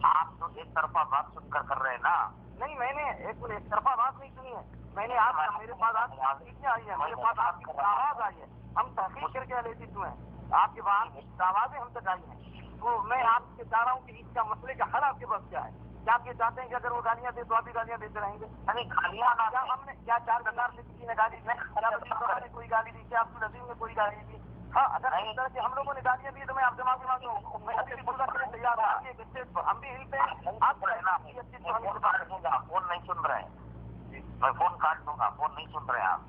آپ تو ایک طرفہ بات سن کر رہے ہیں نا. نہیں, میں نے ایک طرفہ بات نہیں سنی ہے. میں نے آپ میرے پاس آپ کتنے آئی ہے, میرے پاس آپ کی آواز آئی ہے. ہم تحقیق کر کے لیتی تو ہیں, آپ کے پاس آوازیں ہم تک آئی ہیں. تو میں آپ سے چاہ رہا ہوں کہ اس کا مسئلے کا حل آپ کے پاس کیا ہے؟ کیا آپ یہ چاہتے ہیں کہ اگر وہ گالیاں دے تو آپ بھی گالیاں دیتے رہیں گے؟ گالیاں ہم نے کیا 4 ہزار سے کسی نے گالی دی؟ کوئی گالی دی کیا عبد العزیز نے کوئی گالی دی؟ ہاں, اگر اس طرح سے ہم لوگوں نے گالیاں دی تو میں آپ سے معافی مانگتا ہوں. میں ابھی بولنا کے لیے تیار ہوں. آپ کے اسٹیج پر ہم بھی ہلتے ہیں, آپ فون نہیں سن رہے ہیں, میں فون کاٹ دوں گا. فون نہیں سن رہے ہیں آپ.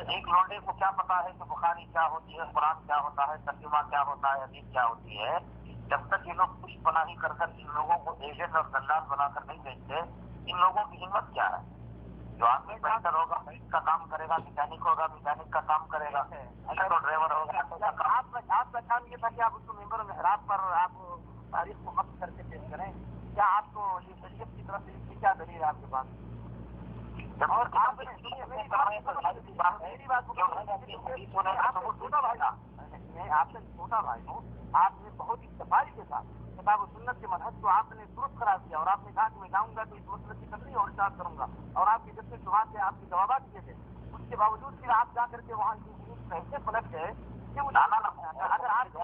ایک لونڈے کو کیا پتا ہے کہ بخاری کیا ہوتی ہے, قرآن کیا ہوتا ہے, ترجمہ کیا ہوتا ہے, حدیث کیا ہوتی ہے؟ جب تک یہ لوگ کچھ پناہی کر ان لوگوں کو ایجنٹ اور دلال بنا کر نہیں بیچتے, ان لوگوں کی ہمت کیا ہے؟ جو آدمی بہتر ہوگا میکینک کا کام کرے گا, میکینک ہوگا میکینک کا کام کرے گا, اگر وہ ڈرائیور ہوگا. آپ کا کام یہ تھا کہ آپ اس کو ممبر محراب پر آپ تاریخ کو ختم کر کے پیش کریں. کیا آپ کو یہ شریعت کی طرف سے کیا دلیل ہے آپ کے پاس؟ اور آپ میری بات چھوٹا بھائی تھا, میں آپ سے چھوٹا بھائی ہوں. آپ نے بہت ہی صفائی کے ساتھ کتاب و سنت کے منہج کو آپ نے درست قرار دیا, اور آپ نے کہا کہ میں جاؤں گا تو اس مسئلے کی تبلیغ اور ارشاد کروں گا. اور آپ کے جتنے شبہات تھے, آپ کے جوابات کیے تھے, اس کے باوجود پھر آپ جا کر کے وہاں ایسے پلٹ گئے کہ وہ جانا نہ. اگر آپ کیا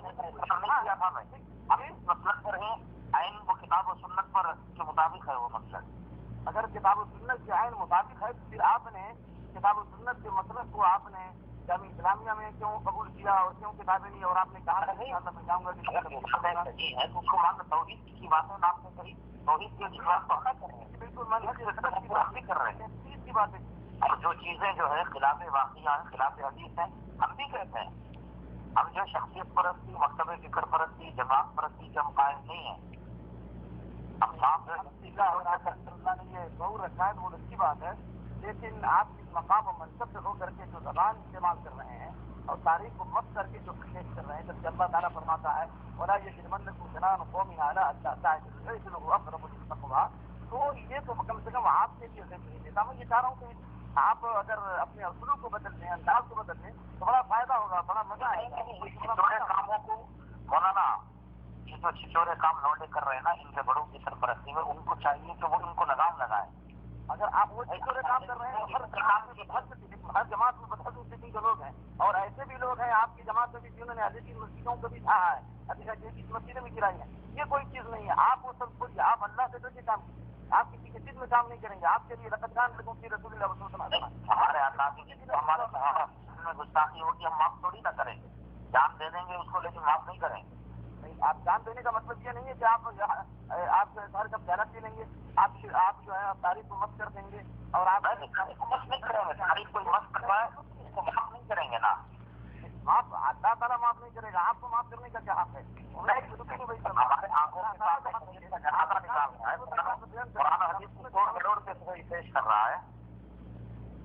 تھا, میں اب اس مسلک پر ہیں عین وہ کتاب و سنت پر کے مطابق ہے وہ مسلک. اگر کتاب و سنت کے عین مطابق ہے تو پھر آپ نے کتاب و سنت کے مسلک کو آپ نے جامعہ اسلامیہ میں کیوں قبول کیا اور کیوں کتابیں لی؟ اور آپ نے کہا نہیں میں جاؤں گا اس کو مان توحید کی باتیں آپ نے کہی, توحید کی بات تو بالکل منہج رسالت کی بات بھی کر رہے ہیں. چیز کی باتیں اور جو چیزیں جو ہے خلاف واقعہ ہیں, خلاف حدیث ہیں, ہم بھی کہتے ہیں. ہم جو شخصیت پرستی, مکتب فکر پرستی, جماعت پرستی کے ہم قائم نہیں ہیں. ہم صاف اللہ نے یہ غور رکھا ہے تو وہ اچھی بات ہے, لیکن آپ اس مقام و منصب سے ہو کر کے جو زبان استعمال کر رہے ہیں اور تاریخ کو مت کر کے جو پیش کر رہے ہیں, جب اللہ تعالیٰ فرماتا ہے ولا یجرمنکم شنآن قوم علی الا تعدلوا اعدلوا اقرب للتقوی, تو یہ تو کم سے کم آپ کے لیے ذکر نہیں دیتا. میں یہ چاہ رہا ہوں کہ آپ اگر اپنے اصولوں کو بدل لیں, انداز کو بدل لیں تو بڑا فائدہ ہوگا, بڑا مزہ آئے گا. کاموں کو مولانا یہ جو چھچورے کام لوٹے کر رہے ہیں نا ان کے بڑوں کی سرپرستی میں, ان کو چاہیے کہ وہ ان کو لگام لگائیں. اگر آپ وہ چھچورے کام کر رہے ہیں, ہر جماعت میں بدہضم قسم کے لوگ ہیں, اور ایسے بھی لوگ ہیں آپ کی جماعت میں بھی جنہوں نے علی کی مسجدوں کو بھی کھایا ہے, ابھی کی مسجدیں بھی گرائی ہیں. یہ کوئی چیز نہیں ہے. آپ وہ سب کچھ آپ اللہ سے ڈر کے کام کیجیے, آپ کسی کے چیز میں کام نہیں کریں گے. آپ کے لیے لقد کان لکم فی رسول اللہ اسوۃ حسنہ. ہمارے اللہ کی ہمارے میں گستاخی ہوگی, ہم معاف تھوڑی نہ کریں گے. جان دے دیں گے اس کو, لیکن معاف نہیں کریں گے. آپ جان دینے کا مطلب یہ نہیں ہے کہ آپ گھر کا خیالات لے لیں گے. آپ آپ جو ہے تاریخ کو مت کر دیں گے اور آپ تاریخ کو مت نہیں کریں گے. تاریخ کو مت کروائے اس کو معاف نہیں کریں گے نا. آپ اللہ تعالیٰ معاف نہیں کرے گا. آپ کو معاف کرنے کا کیا حق ہے؟ ہمارے آنکھوں کے سامنے قرآن حدیث کو توڑ مروڑ کے پیش کر رہا ہے.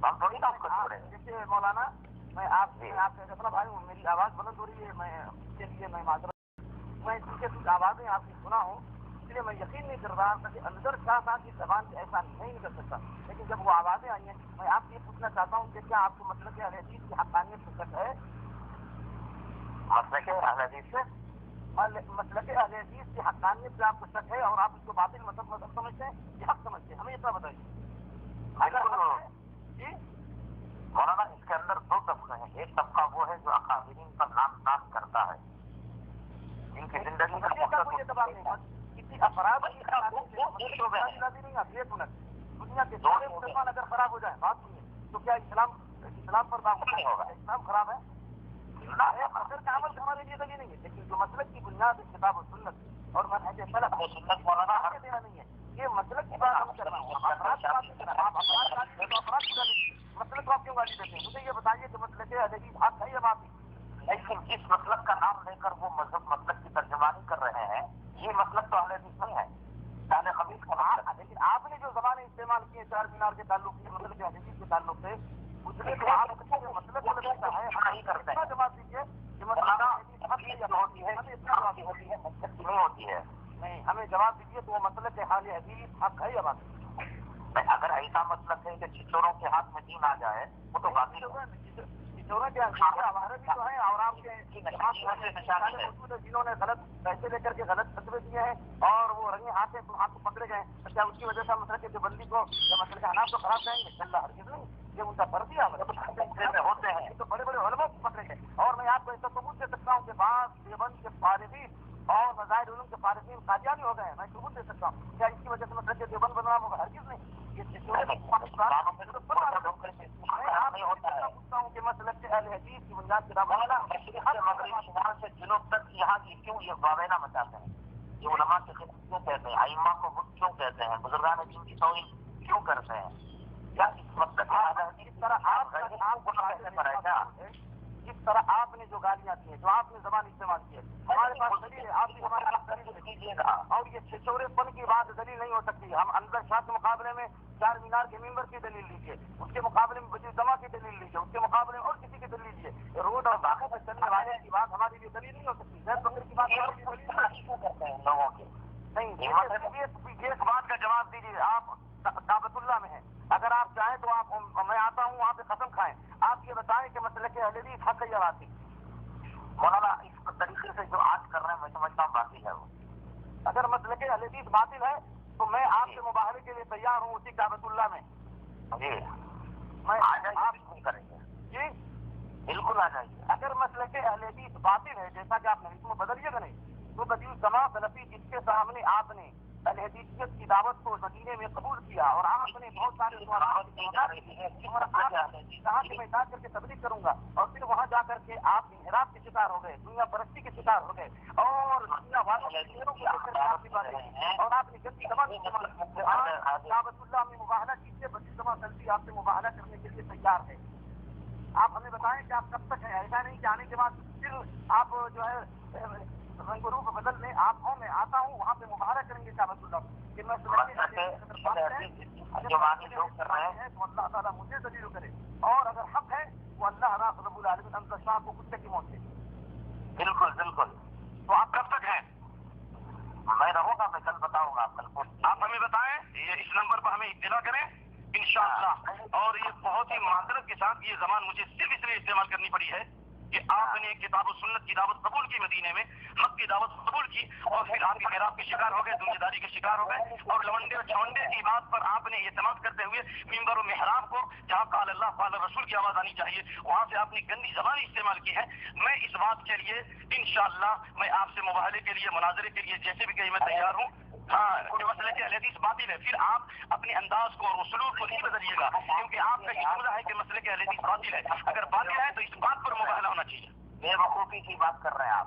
ہم تھوڑی نا اس کو چھوڑیں. دیکھیے مولانا, میں آپ سے اپنا بھائی ہوں, میری آواز بلند ہو رہی ہے, میں اس کے لیے میں معذرت. میں کیونکہ کچھ آوازیں آپ کی سنا ہوں اس لیے میں یقین نہیں کر رہا کہ اندر شاہ صاحب کی زبان سے ایسا نہیں کر سکتا. لیکن جب وہ آوازیں آئی ہیں, میں آپ سے یہ پوچھنا چاہتا ہوں کہ کیا آپ کو مسلک اہل حدیث کی حقانیت سے شک ہے؟ مسلک اہل حدیث سے مسلک اہل حدیث کی حقانیت سے آپ کو شک ہے اور آپ اس کو باطل مذہب سمجھتے ہیں کہ حق سمجھتے ہیں؟ ہمیں اتنا بتائیے. جی مولانا, اس کے اندر دو طبقے ہیں. ایک طبقہ وہ ہے جو اکابرین کا نام ناش کرتا ہے, ان کی زندگی کا کوئی اعتبار نہیں. کسی افراد دنیا کے دورے مسلمان اگر خراب ہو جائے, بات سنیے, تو کیا اسلام پر داخل نہیں ہوگا؟ اسلام خراب ہے, اثر کا عمل ہمارے لیے دلیل نہیں ہے. لیکن جو مسلک کی بنیاد ہے کتاب و سنت اور منہج سلف, وہ سنت مولانا ہمیں دینا نہیں ہے. یہ مسلک کی بات ہم کر رہے ہیں. مسلک کو آپ کیوں گالی دیتے ہیں؟ مجھے یہ بتائیے کہ مسلک اہل حدیث حق ہے یا باطل؟ لیکن جس مسلک کا نام لے کر وہ مذہب مسلک کی ترجمانی کر رہے ہیں, یہ مسلک تو اہل حدیث نہیں ہے. اہل خبیث کا نام. لیکن آپ نے جو زبانیں استعمال کی ہیں چار مینار کے تعلق سے, مسلک اہل حدیث کے تعلق سے, اس لیے تو آپ مسلک کو لگتا ہے نہیں کرتے ہیں. جواب دیجیے کہ مسلک ہوتی ہے, ہوتی ہے, مسلک کی نہیں ہوتی ہے. نہیں, ہمیں جواب دیجیے تو وہ مسلک اہل حدیث حق ہے یا باطل؟ اگر ایسا مسلک ہے کہ چچوروں کے ہاتھ میں دین آ جائے وہ تو باطل ہے. چچوروں کے ہمارے بھی تو ہیں اور آپ کے جنہوں نے غلط پیسے لے کر کے غلط فتوے دیے ہیں اور وہ رنگے ہاتھ سے ہاتھ کو پکڑے گئے, کیا اس کی وجہ سے مسئلہ کے بندی کو یا مسئلہ کے حالات کو خراب کریں گے؟ اللہ ہرگز نہیں. یہ ان کا فرضی عمل ہوتے ہیں, تو بڑے بڑے علماء کو پکڑے گئے. اور میں آپ کو ایسا ثبوت دے سکتا ہوں کہ بعض دیوبند کے فارغین اور مظاہر علوم کے فارغین قادیانی ہو گئے ہیں. میں ثبوت دے سکتا ہوں. کیا اس کی وجہ سے مسئلہ کے دیوبند بدنام ہوگا؟ ہرگز نہیں. پوچھتا ہوں کہ مسلک اہل حدیث کی بنیاد سے جنوب تک یہاں کی کیوں یہ واویلا مچاتے ہیں؟ یہ علماء کی خدمت کیوں کہتے ہیں؟ ائمہ کو بت کیوں کہتے ہیں؟ بزرگان دین کی توہین کیوں کرتے ہیں؟ کیا اس مسلک جس طرح جس طرح آپ نے جو گالیاں دی ہیں, جو آپ نے زبان استعمال کی ہے, ہمارے پاس دلیل ہے, آپ بھی ہمارے پاس دلیل دیجیے گا. اور یہ چھچورے پن کی بات دلیل نہیں ہو سکتی. ہم انور شاہ کے مقابلے میں چار مینار کے ممبر کی دلیل لیجیے, اس کے مقابلے میں وزیر جمع کی دلیل لیجیے, اس کے مقابلے میں اور کسی کی دلیل لیجیے. روڈ اور باقی پر چلنے والے کی بات ہمارے لیے دلیل نہیں ہو سکتی. زید بکر کی بات کرتے ہیں لوگوں کی نہیں. اس بات کا جواب دیجیے. آپ دعوت اللہ میں ہیں, اگر آپ چاہیں تو آپ, میں آتا ہوں وہاں پہ قسم کھائیں. آپ یہ بتائیں کہ مسلک اہل حدیث حق ہے یا باطل؟ مولانا اس طریقے سے جو آج کر رہے ہیں میں سمجھتا ہوں باطل ہے. وہ اگر مسلک اہل حدیث باطل ہے تو میں آپ سے مباہلے کے لیے تیار ہوں اسی دعوت اللہ میں. جی میں آپ نہیں کریں گے. جی بالکل آ جائیے. اگر مسلک اہل حدیث باطل ہے, جیسا کہ آپ نے اس میں بدلیے گا نہیں, تو بدیل سما سلفی جس کے سامنے آپ نے اہل حدیثیت کی دعوت کو مدینے میں قبول کیا اور آپ نے بہت سارے کہا کہ میں جا کر کے تبلیغ کروں گا, اور پھر وہاں جا کر کے آپ انحراف کے شکار ہو گئے, دنیا پرستی کے شکار ہو گئے, اور دنیا والوں اور آپ نے گندی زبان دعوت اللہ میں مباہلہ کیجیے. بدیل سما سلفی آپ سے مباہلہ کرنے کے لیے تیار ہے. آپ ہمیں بتائیں کہ آپ کب تک ہیں. ایسا نہیں کہ آنے کے بعد پھر آپ جو ہے رنگ روپ بدل لیں. آپ ہوں, میں آتا ہوں, وہاں پہ مباہلہ کریں گے دعوت اللہ کہ میں جو کر رہے ہیں تو اللہ تعالیٰ مجھے دلیل کرے, اور اگر حق ہے وہ اللہ رب العالمین انصر شاہ کو کتے کی موت دے. بالکل بالکل. تو آپ کب تک ہیں؟ میں رہوں گا, میں کل بتاؤں گا. آپ ہمیں بتائیں, یہ اس نمبر پر ہمیں اطلاع کریں انشاءاللہ. اور یہ بہت ہی معذرت کے ساتھ یہ زبان مجھے صرف اس لیے استعمال کرنی پڑی ہے کہ آپ نے کتاب و سنت کی دعوت قبول کی, مدینے میں حق کی دعوت قبول کی, اور پھر آپ انحراف کے شکار ہو گئے, دنیا داری کے شکار ہو گئے, اور لونڈے اور چھونڈے کی بات پر آپ نے اعتماد کرتے ہوئے ممبر و محراب کو, جہاں قال اللہ قال رسول کی آواز آنی چاہیے, وہاں سے آپ نے گندی زبان استعمال کی ہے. میں اس بات کے لیے انشاءاللہ میں آپ سے مباہلے کے لیے, مناظرے کے لیے جیسے بھی کہیں میں تیار ہوں. ہاں, جو مسئلہ کہ اہل حدیث باطل ہے, پھر آپ اپنے انداز کو اور اسلوب کو نہیں بدلیے گا, کیونکہ آپ کا یہ جملہ ہے کہ مسئلہ کہ اہل حدیث باطل ہے. اگر باطل ہے تو اس بات پر مباہلہ ہونا چاہیے. بے وقوفی کی بات کر رہے ہیں آپ.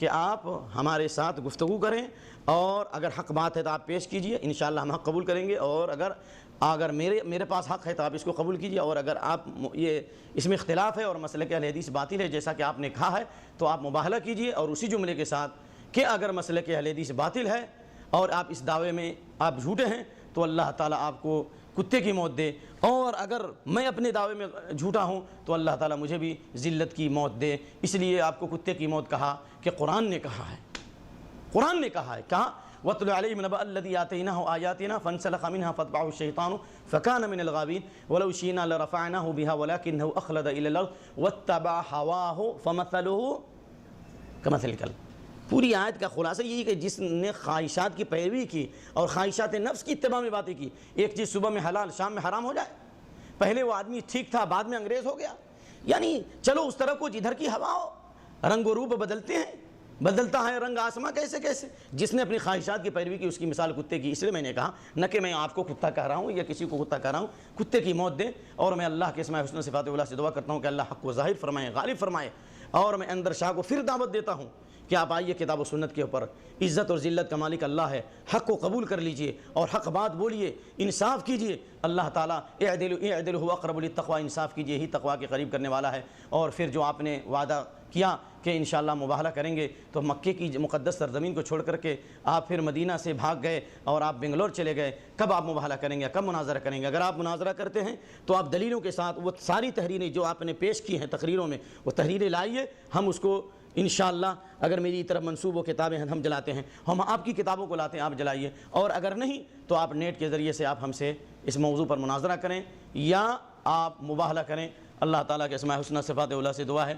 کہ آپ ہمارے ساتھ گفتگو کریں، اور اگر حق بات ہے تو آپ پیش کیجئے، انشاءاللہ ہم حق قبول کریں گے، اور اگر میرے پاس حق ہے تو آپ اس کو قبول کیجئے، اور اگر آپ یہ اس میں اختلاف ہے اور مسلک اہل حدیث باطل ہے جیسا کہ آپ نے کہا ہے تو آپ مباہلہ کیجئے، اور اسی جملے کے ساتھ کہ اگر مسلک اہل حدیث باطل ہے اور آپ اس دعوے میں آپ جھوٹے ہیں تو اللہ تعالیٰ آپ کو کتے کی موت دے، اور اگر میں اپنے دعوے میں جھوٹا ہوں تو اللہ تعالیٰ مجھے بھی ذلت کی موت دے۔ اس لیے آپ کو کتے کی موت کہا کہ قرآن نے کہا ہے، قرآن نے کہا ہے، کہا وَاتْلُ عَلَيْهِمْ نَبَأَ الَّذِي آتَيْنَاهُ آيَاتِنَا فَانْسَلَخَ مِنْهَا فَأَتْبَعَهُ الشَّيْطَانُ فَكَانَ مِنَ الْغَاوِينَ وَلَوْ شِئْنَا لَرَفَعْنَاهُ بِهَا وَلَكِنَّهُ أَخْلَدَ إِلَى الْأَرْضِ وَاتَّبَعَ هَوَاهُ فَمَثَلُهُ كَمَثَلِ الْكَلْبِ۔ پوری آیت کا خلاصہ یہی کہ جس نے خواہشات کی پیروی کی اور خواہشات نفس کی اتباع میں باتیں کی، ایک چیز صبح میں حلال شام میں حرام ہو جائے، پہلے وہ آدمی ٹھیک تھا بعد میں انگریز ہو گیا، یعنی چلو اس طرف کو جدھر کی ہوا ہو، رنگ و روپ بدلتے ہیں، بدلتا ہے رنگ آسماں کیسے کیسے۔ جس نے اپنی خواہشات کی پیروی کی اس کی مثال کتے کی، اس لیے میں نے کہا نہ کہ میں آپ کو کتا کہہ رہا ہوں یا کسی کو کتا کہہ رہا ہوں، کتے کی موت دے۔ اور میں اللہ کے اسماء حسنى صفات اولیٰ سے دعا کرتا ہوں کہ اللہ حق کو ظاہر فرمائے، غالب فرمائے، اور میں اندر شاہ کو پھر دعوت دیتا ہوں کہ آپ آئیے کتاب و سنت کے اوپر، عزت اور ذلت کا مالک اللہ ہے، حق کو قبول کر لیجئے اور حق بات بولیے، انصاف کیجئے۔ اللہ تعالیٰ اعدلوا هو اقرب للتقوى، انصاف کیجئے، یہی تقویٰ کے قریب کرنے والا ہے۔ اور پھر جو آپ نے وعدہ کیا کہ انشاءاللہ مباہلہ کریں گے، تو مکے کی مقدس سرزمین کو چھوڑ کر کے آپ پھر مدینہ سے بھاگ گئے اور آپ بنگلور چلے گئے، کب آپ مباہلہ کریں گے، کب مناظرہ کریں گے؟ اگر آپ مناظرہ کرتے ہیں تو آپ دلیلوں کے ساتھ وہ ساری تحریریں جو آپ نے پیش کی ہیں تقریروں میں، وہ تحریریں لائیے، ہم اس کو انشاءاللہ اگر میری طرف منسوب و کتابیں ہیں ہم جلاتے ہیں، ہم آپ کی کتابوں کو لاتے ہیں، آپ جلائیے، اور اگر نہیں تو آپ نیٹ کے ذریعے سے آپ ہم سے اس موضوع پر مناظرہ کریں یا آپ مباہلہ کریں۔ اللہ تعالیٰ کے اسماء حسنى صفات اولیٰ سے دعا ہے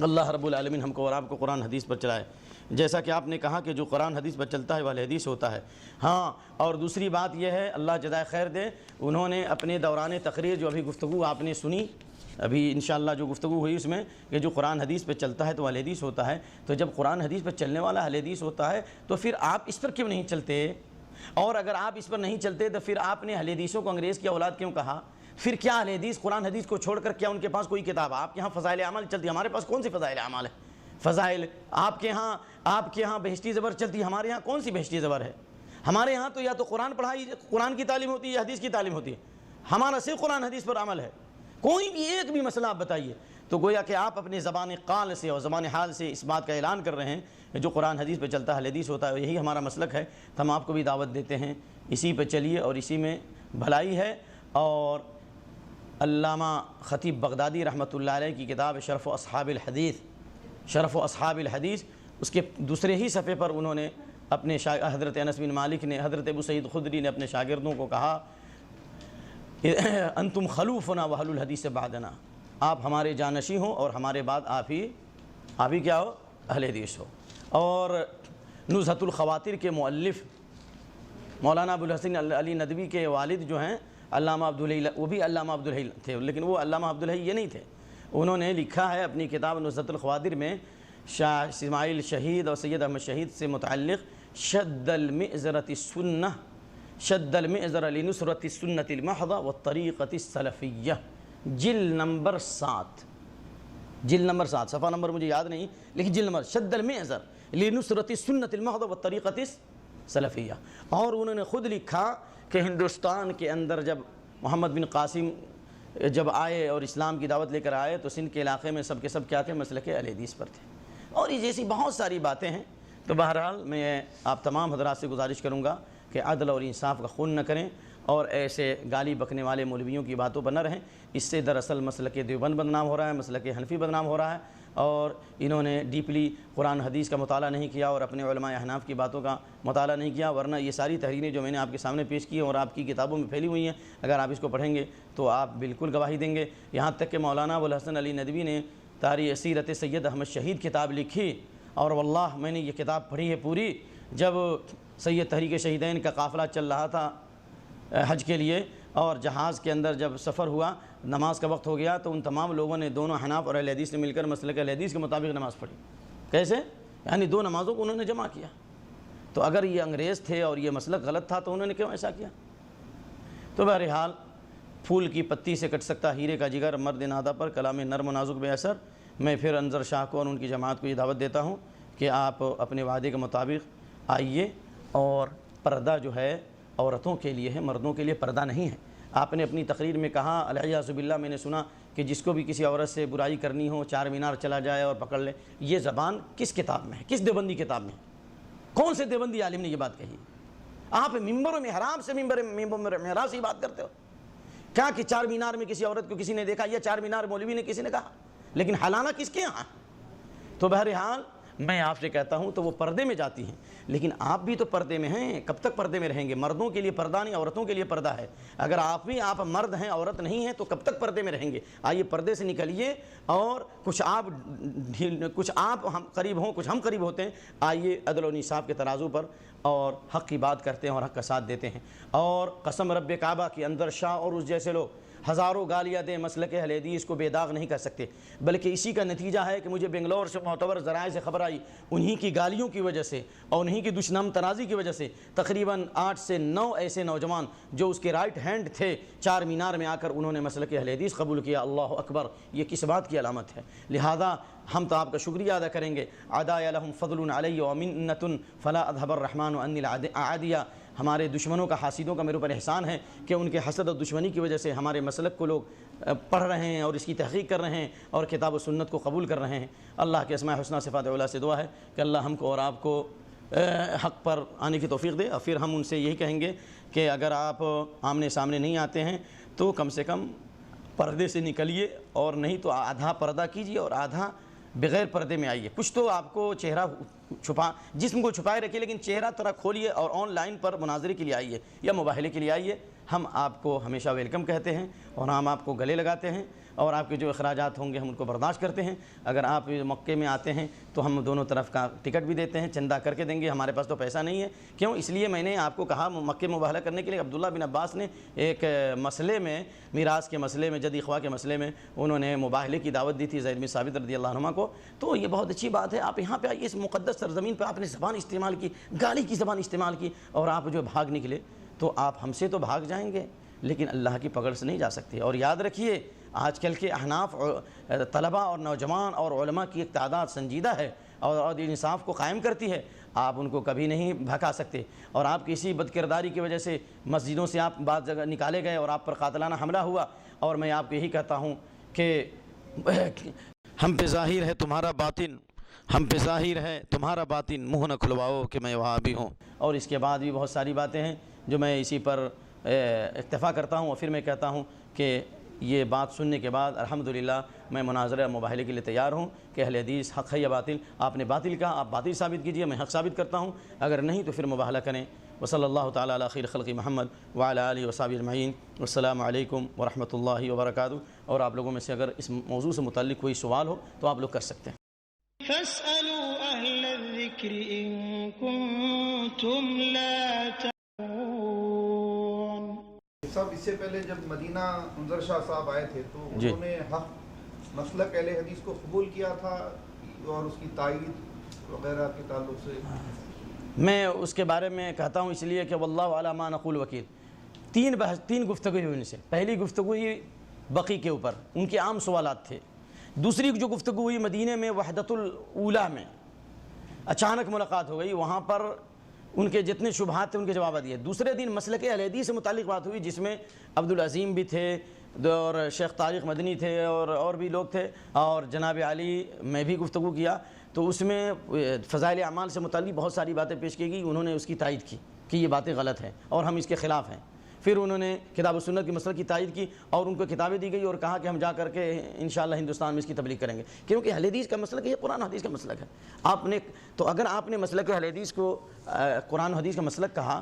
اللہ رب العالمین ہم کو اور آپ کو قرآن حدیث پر چلائے۔ جیسا کہ آپ نے کہا کہ جو قرآن حدیث پر چلتا ہے وہ اہل حدیث ہوتا ہے۔ ہاں، اور دوسری بات یہ ہے، اللہ جزائے خیر دے، انہوں نے اپنے دوران تقریر جو ابھی گفتگو آپ نے سنی، ابھی انشاءاللہ جو گفتگو ہوئی اس میں کہ جو قرآن حدیث پہ چلتا ہے تو اہل حدیث ہوتا ہے، تو جب قرآن حدیث پہ چلنے والا اہل حدیث ہوتا ہے تو پھر آپ اس پر کیوں نہیں چلتے؟ اور اگر آپ اس پر نہیں چلتے تو پھر آپ نے اہل حدیثوں کو انگریز کی اولاد کیوں کہا؟ پھر کیا اہل حدیث قرآن حدیث کو چھوڑ کر کیا ان کے پاس کوئی کتاب؟ آپ کے ہاں فضائل اعمال چلتی، ہمارے پاس کون سی فضائل اعمال ہے؟ فضائل آپ کے ہاں بہشتی زبر چلتی، ہمارے ہاں کون سی بہشتی زبر ہے؟ ہمارے ہاں تو یا تو قرآن کی تعلیم ہوتی ہے یا حدیث کی تعلیم ہوتی ہے، ہمارا صرف قرآن حدیث پر عمل ہے۔ کوئی بھی ایک بھی مسئلہ آپ بتائیے تو گویا کہ آپ اپنی زبان قال سے اور زبان حال سے اس بات کا اعلان کر رہے ہیں جو قرآن حدیث پہ چلتا ہے حدیث ہوتا ہے، یہی ہمارا مسلک ہے۔ تو ہم آپ کو بھی دعوت دیتے ہیں اسی پہ چلیے اور اسی میں بھلائی ہے۔ اور علامہ خطیب بغدادی رحمۃ اللہ علیہ کی کتاب شرف اصحاب الحدیث، شرف اصحاب الحدیث، اس کے دوسرے ہی صفحے پر انہوں نے اپنے حضرت انس بن مالک نے، حضرت ابو سعید خدری نے اپنے شاگردوں کو کہا انتم خلوفنا واہل الحدیث بعدنا، آپ ہمارے جانشی ہوں اور ہمارے بعد آپ ہی کیا ہو؟ اہل حدیث ہو۔ اور نزہۃ الخواطر کے مؤلف مولانا ابو الحسن علی ندوی کے والد جو ہیں علامہ عبدالحی، وہ بھی علامہ عبدالحی تھے، لیکن وہ علامہ عبدالحی یہ نہیں تھے، انہوں نے لکھا ہے اپنی کتاب نزہۃ الخواطر میں شاہ اسماعیل شہید اور سید احمد شہید سے متعلق شد المئزرۃ السنہ، شد المئزر لنصرۃ السنۃ المحضہ والطریقۃ السلفیہ، جلد نمبر 7، صفحہ نمبر مجھے یاد نہیں لیکن جلد نمبر، شد المئزر لنصرۃ السنۃ المحضہ والطریقۃ السلفیہ۔ اور انہوں نے خود لکھا کہ ہندوستان کے اندر جب محمد بن قاسم جب آئے اور اسلام کی دعوت لے کر آئے تو سندھ کے علاقے میں سب کے سب کیا تھے؟ مسلک اہل حدیث پر تھے، اور یہ جیسی بہت ساری باتیں ہیں۔ تو بہرحال میں آپ تمام حضرات سے گزارش کروں گا کہ عدل اور انصاف کا خون نہ کریں اور ایسے گالی بکنے والے مولویوں کی باتوں پر نہ رہیں، اس سے دراصل مسلک دیوبند بدنام ہو رہا ہے، مسلک حنفی بدنام ہو رہا ہے، اور انہوں نے ڈیپلی قرآن حدیث کا مطالعہ نہیں کیا اور اپنے علماء احناف کی باتوں کا مطالعہ نہیں کیا، ورنہ یہ ساری تحریریں جو میں نے آپ کے سامنے پیش کی ہیں اور آپ کی کتابوں میں پھیلی ہوئی ہیں، اگر آپ اس کو پڑھیں گے تو آپ بالکل گواہی دیں گے۔ یہاں تک کہ مولانا ابو الحسن علی ندوی نے تاریخ سیرت سید احمد شہید کتاب لکھی، اور واللہ میں نے یہ کتاب پڑھی ہے پوری۔ جب سید تحریک شہیدین کا قافلہ چل رہا تھا حج کے لیے اور جہاز کے اندر جب سفر ہوا، نماز کا وقت ہو گیا، تو ان تمام لوگوں نے، دونوں حناف اور اہل حدیث نے مل کر مسلک اہل حدیث کے مطابق نماز پڑھی۔ کیسے؟ یعنی دو نمازوں کو انہوں نے جمع کیا۔ تو اگر یہ انگریز تھے اور یہ مسلک غلط تھا تو انہوں نے کیوں ایسا کیا؟ تو بہرحال پھول کی پتی سے کٹ سکتا ہیرے کا جگر، مرد نادہ پر کلام نرم و نازک بے اثر۔ میں پھر انظر شاہ کو اور ان کی جماعت کو یہ دعوت دیتا ہوں کہ آپ اپنے وعدے کے مطابق آئیے، اور پردہ جو ہے عورتوں کے لیے ہے، مردوں کے لیے پردہ نہیں ہے۔ آپ نے اپنی تقریر میں کہا، الیاذ باللہ، میں نے سنا کہ جس کو بھی کسی عورت سے برائی کرنی ہو چار مینار چلا جائے اور پکڑ لے۔ یہ زبان کس کتاب میں ہے؟ کس دیوبندی کتاب میں ہے؟ کون سے دیوبندی عالم نے یہ بات کہی؟ آپ ممبر و محراب سے محراب سے یہ بات کرتے ہو کیا کہ چار مینار میں کسی عورت کو کسی نے دیکھا، یا چار مینار مولوی نے کسی نے کہا، لیکن حلانہ کس کے یہاں؟ تو بہرحال میں آپ سے کہتا ہوں تو وہ پردے میں جاتی ہیں، لیکن آپ بھی تو پردے میں ہیں۔ کب تک پردے میں رہیں گے؟ مردوں کے لیے پردہ نہیں، عورتوں کے لیے پردہ ہے۔ اگر آپ مرد ہیں، عورت نہیں ہیں، تو کب تک پردے میں رہیں گے؟ آئیے پردے سے نکلیے، اور کچھ آپ ہم قریب ہوں، کچھ ہم قریب ہوتے ہیں۔ آئیے عدل و انصاف کے ترازو پر اور حق کی بات کرتے ہیں اور حق کا ساتھ دیتے ہیں۔ اور قسم رب کعبہ کی، اندر شاہ اور اس جیسے لوگ ہزاروں گالیاں دیں، مسلک اہل حدیث کو بے داغ نہیں کر سکتے، بلکہ اسی کا نتیجہ ہے کہ مجھے بنگلور سے معتبر ذرائع سے خبر آئی، انہی کی گالیوں کی وجہ سے اور انہی کی دشنام ترازی کی وجہ سے تقریباً 8 سے 9 ایسے نوجوان جو اس کے رائٹ ہینڈ تھے، چار مینار میں آ کر انہوں نے مسلک اہل حدیث قبول کیا۔ اللہ اکبر! یہ کس بات کی علامت ہے؟ لہذا ہم تو آپ کا شکریہ ادا کریں گے۔ عدایا لہم فضل علی ومنۃ فلا اذهب الرحمن عني العادیہ۔ ہمارے دشمنوں کا، حاسدوں کا میرے اوپر احسان ہے کہ ان کے حسد اور دشمنی کی وجہ سے ہمارے مسلک کو لوگ پڑھ رہے ہیں اور اس کی تحقیق کر رہے ہیں اور کتاب و سنت کو قبول کر رہے ہیں۔ اللہ کے اسماء حسنہ صفات علی سے دعا ہے کہ اللہ ہم کو اور آپ کو حق پر آنے کی توفیق دے۔ اور پھر ہم ان سے یہی کہیں گے کہ اگر آپ آمنے سامنے نہیں آتے ہیں تو کم سے کم پردے سے نکلیے، اور نہیں تو آدھا پردہ کیجیے اور آدھا بغیر پردے میں آئیے۔ کچھ تو آپ کو چہرہ جسم کو چھپائے رکھیے، لیکن چہرہ تھوڑا کھولیے اور آن لائن پر مناظرے کے لیے آئیے یا مباحلے کے لیے آئیے۔ ہم آپ کو ہمیشہ ویلکم کہتے ہیں اور ہم آپ کو گلے لگاتے ہیں، اور آپ کے جو اخراجات ہوں گے ہم ان کو برداشت کرتے ہیں۔ اگر آپ مکے میں آتے ہیں تو ہم دونوں طرف کا ٹکٹ بھی دیتے ہیں، چندہ کر کے دیں گے، ہمارے پاس تو پیسہ نہیں ہے۔ کیوں؟ اس لیے میں نے آپ کو کہا مکے مباحلہ کرنے کے لیے عبداللہ بن عباس نے ایک مسئلے میں، میراث کے مسئلے میں، جدی اخوا کے مسئلے میں انہوں نے مباحلے کی دعوت دی تھی زید بن ثابت رضی اللہ عنہما کو۔ تو یہ بہت اچھی بات ہے، آپ یہاں پہ آئیے، اس مقدس سرزمین پہ آپ نے زبان استعمال کی، گالی کی زبان استعمال کی، اور آپ جو بھاگ نکلے، تو آپ ہم سے تو بھاگ جائیں گے لیکن اللہ کی پکڑ سے نہیں جا سکتے۔ اور یاد رکھیے، آج کل کے احناف طلبہ اور نوجوان اور علماء کی ایک تعداد سنجیدہ ہے اور انصاف کو قائم کرتی ہے، آپ ان کو کبھی نہیں بھکا سکتے۔ اور آپ کی اسی بد کرداری کی وجہ سے مسجدوں سے آپ بعض جگہ نکالے گئے اور آپ پر قاتلانہ حملہ ہوا۔ اور میں آپ کو یہی کہتا ہوں کہ ہم پہ ظاہر ہے تمہارا باطن، ہم پہ ظاہر ہے تمہارا باطن، منہ نہ کھلواؤ کہ میں وہاں بھی ہوں۔ اور اس کے بعد بھی بہت ساری باتیں ہیں جو میں اسی پر اکتفا کرتا ہوں، اور پھر میں کہتا ہوں کہ یہ بات سننے کے بعد الحمدللہ میں مناظرہ مباحلے کے لیے تیار ہوں کہ اہل حدیث حق ہے یا باطل۔ آپ نے باطل کہا، آپ باطل ثابت کیجئے، میں حق ثابت کرتا ہوں، اگر نہیں تو پھر مباحلہ کریں۔ وصلی اللہ تعالیٰ علی خیر خلق محمد وعلی آلہ وصحبہ اجمعین۔ والسلام علیکم ورحمۃ اللہ وبرکاتہ۔ اور آپ لوگوں میں سے اگر اس موضوع سے متعلق کوئی سوال ہو تو آپ لوگ کر سکتے ہیں۔ فاسألوا أهل الذكر إن كنتم لا تعلمون۔ صاحب، اس سے پہلے جب مدینہ انظر شاہ صاحب آئے تھے تو انہوں نے حق مسلک اہل حدیث کو قبول کیا تھا اور اس کی تائید وغیرہ کے تعلق سے؟ میں اس کے بارے میں کہتا ہوں اس لیے کہ واللہ علی ما نقول وکیل۔ تین گفتگو ہوئی ان سے۔ پہلی گفتگو ہوئی بقی کے اوپر، ان کے عام سوالات تھے۔ دوسری جو گفتگو ہوئی مدینہ میں وحدت الاولیٰ میں، اچانک ملاقات ہو گئی، وہاں پر ان کے جتنے شبہات تھے ان کے جواب دیے۔ دوسرے دن مسلک اہل حدیث سے متعلق بات ہوئی، جس میں عبدالعظیم بھی تھے اور شیخ طارق مدنی تھے اور بھی لوگ تھے، اور جناب علی میں بھی گفتگو کیا۔ تو اس میں فضائل اعمال سے متعلق بہت ساری باتیں پیش کی گئی، انہوں نے اس کی تائید کی کہ یہ باتیں غلط ہیں اور ہم اس کے خلاف ہیں۔ پھر انہوں نے کتاب و سنت کے مسئلے کی تائید کی اور ان کو کتابیں دی گئی اور کہا کہ ہم جا کر کے انشاءاللہ ہندوستان میں اس کی تبلیغ کریں گے، کیونکہ اہل حدیث کا مسلک یہ قرآن حدیث کا مسلک ہے۔ تو اگر آپ نے مسلک اہل حدیث کو قرآن حدیث کا مسلک کہا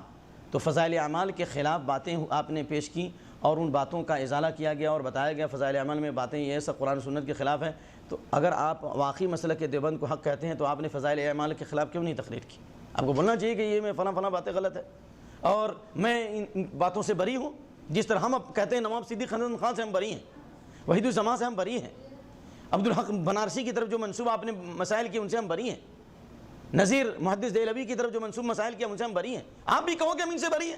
تو فضائل اعمال کے خلاف باتیں آپ نے پیش کی اور ان باتوں کا ازالہ کیا گیا اور بتایا گیا فضائل اعمال میں باتیں یہ سب قرآن و سنت کے خلاف ہیں۔ تو اگر آپ واقعی مسلک دیوبند کو حق کہتے ہیں تو آپ نے فضائل اعمال کے خلاف کیوں نہیں تقریر کی؟ آپ کو بولنا چاہیے کہ یہ میں فلاں باتیں غلط ہے اور میں ان باتوں سے بری ہوں، جس طرح ہم اب کہتے ہیں نواب صدیق حسن خان سے ہم بری ہیں، وحید الزمان سے ہم بری ہیں، عبدالحق بنارسی کی طرف جو منسوب آپ نے مسائل کیے ان سے ہم بری ہیں، نذیر محدث دہلوی کی طرف جو منسوب مسائل کیا ان سے ہم بری ہیں، آپ بھی کہو کہ ہم ان سے بری ہیں۔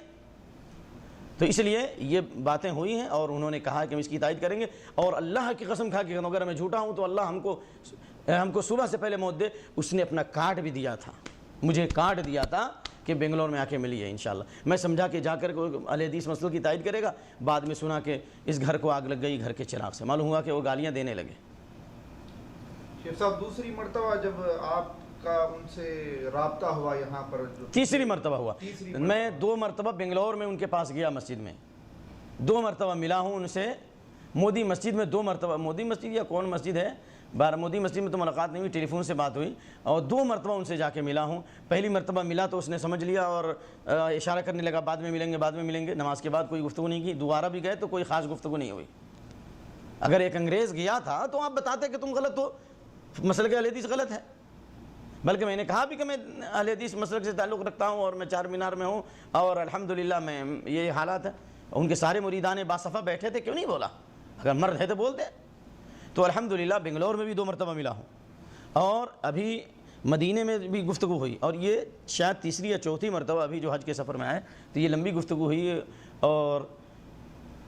تو اس لیے یہ باتیں ہوئی ہیں اور انہوں نے کہا کہ ہم اس کی تائید کریں گے، اور اللہ کی قسم کھا کے اگر میں جھوٹا ہوں تو اللہ ہم کو ہم کو صبح سے پہلے موت دے. اس نے اپنا کارڈ بھی دیا تھا, مجھے کارڈ دیا تھا کہ بنگلور میں آ کے ملی ہے انشاءاللہ. میں سمجھا کہ جا کر اہل حدیث مسئلوں کی تائید کرے گا, بعد میں سنا کہ اس گھر کو آگ لگ گئی گھر کے چراغ سے. معلوم ہوا کہ وہ گالیاں دینے لگے. شیخ صاحب دوسری مرتبہ جب آپ کا ان سے رابطہ ہوا یہاں پر, تیسری مرتبہ ہوا. میں 2 مرتبہ بنگلور میں ان کے پاس گیا, مسجد میں 2 مرتبہ ملا ہوں ان سے. مودی مسجد میں 2 مرتبہ, مودی مسجد یا کون مسجد ہے, مودی مسجد میں تو ملاقات نہیں ہوئی, ٹیلی فون سے بات ہوئی, اور 2 مرتبہ ان سے جا کے ملا ہوں. پہلی مرتبہ ملا تو اس نے سمجھ لیا اور اشارہ کرنے لگا بعد میں ملیں گے بعد میں ملیں گے. نماز کے بعد کوئی گفتگو نہیں کی. دوبارہ بھی گئے تو کوئی خاص گفتگو نہیں ہوئی. اگر ایک انگریز گیا تھا تو آپ بتاتے کہ تم غلط ہو, مسئلہ کہ اہل حدیث غلط ہے. بلکہ میں نے کہا بھی کہ میں اہل حدیث مسلک سے تعلق رکھتا ہوں اور میں چار مینار میں ہوں اور الحمدللہ میں یہ حالات ہے. ان کے سارے مریدان باصفہ بیٹھے تھے, کیوں نہیں بولا؟ اگر مرد ہے تو بولتے. تو الحمدللہ بنگلور میں بھی 2 مرتبہ ملا ہوں, اور ابھی مدینے میں بھی گفتگو ہوئی, اور یہ شاید تیسری یا چوتھی مرتبہ ابھی جو حج کے سفر میں آئے تو یہ لمبی گفتگو ہوئی. اور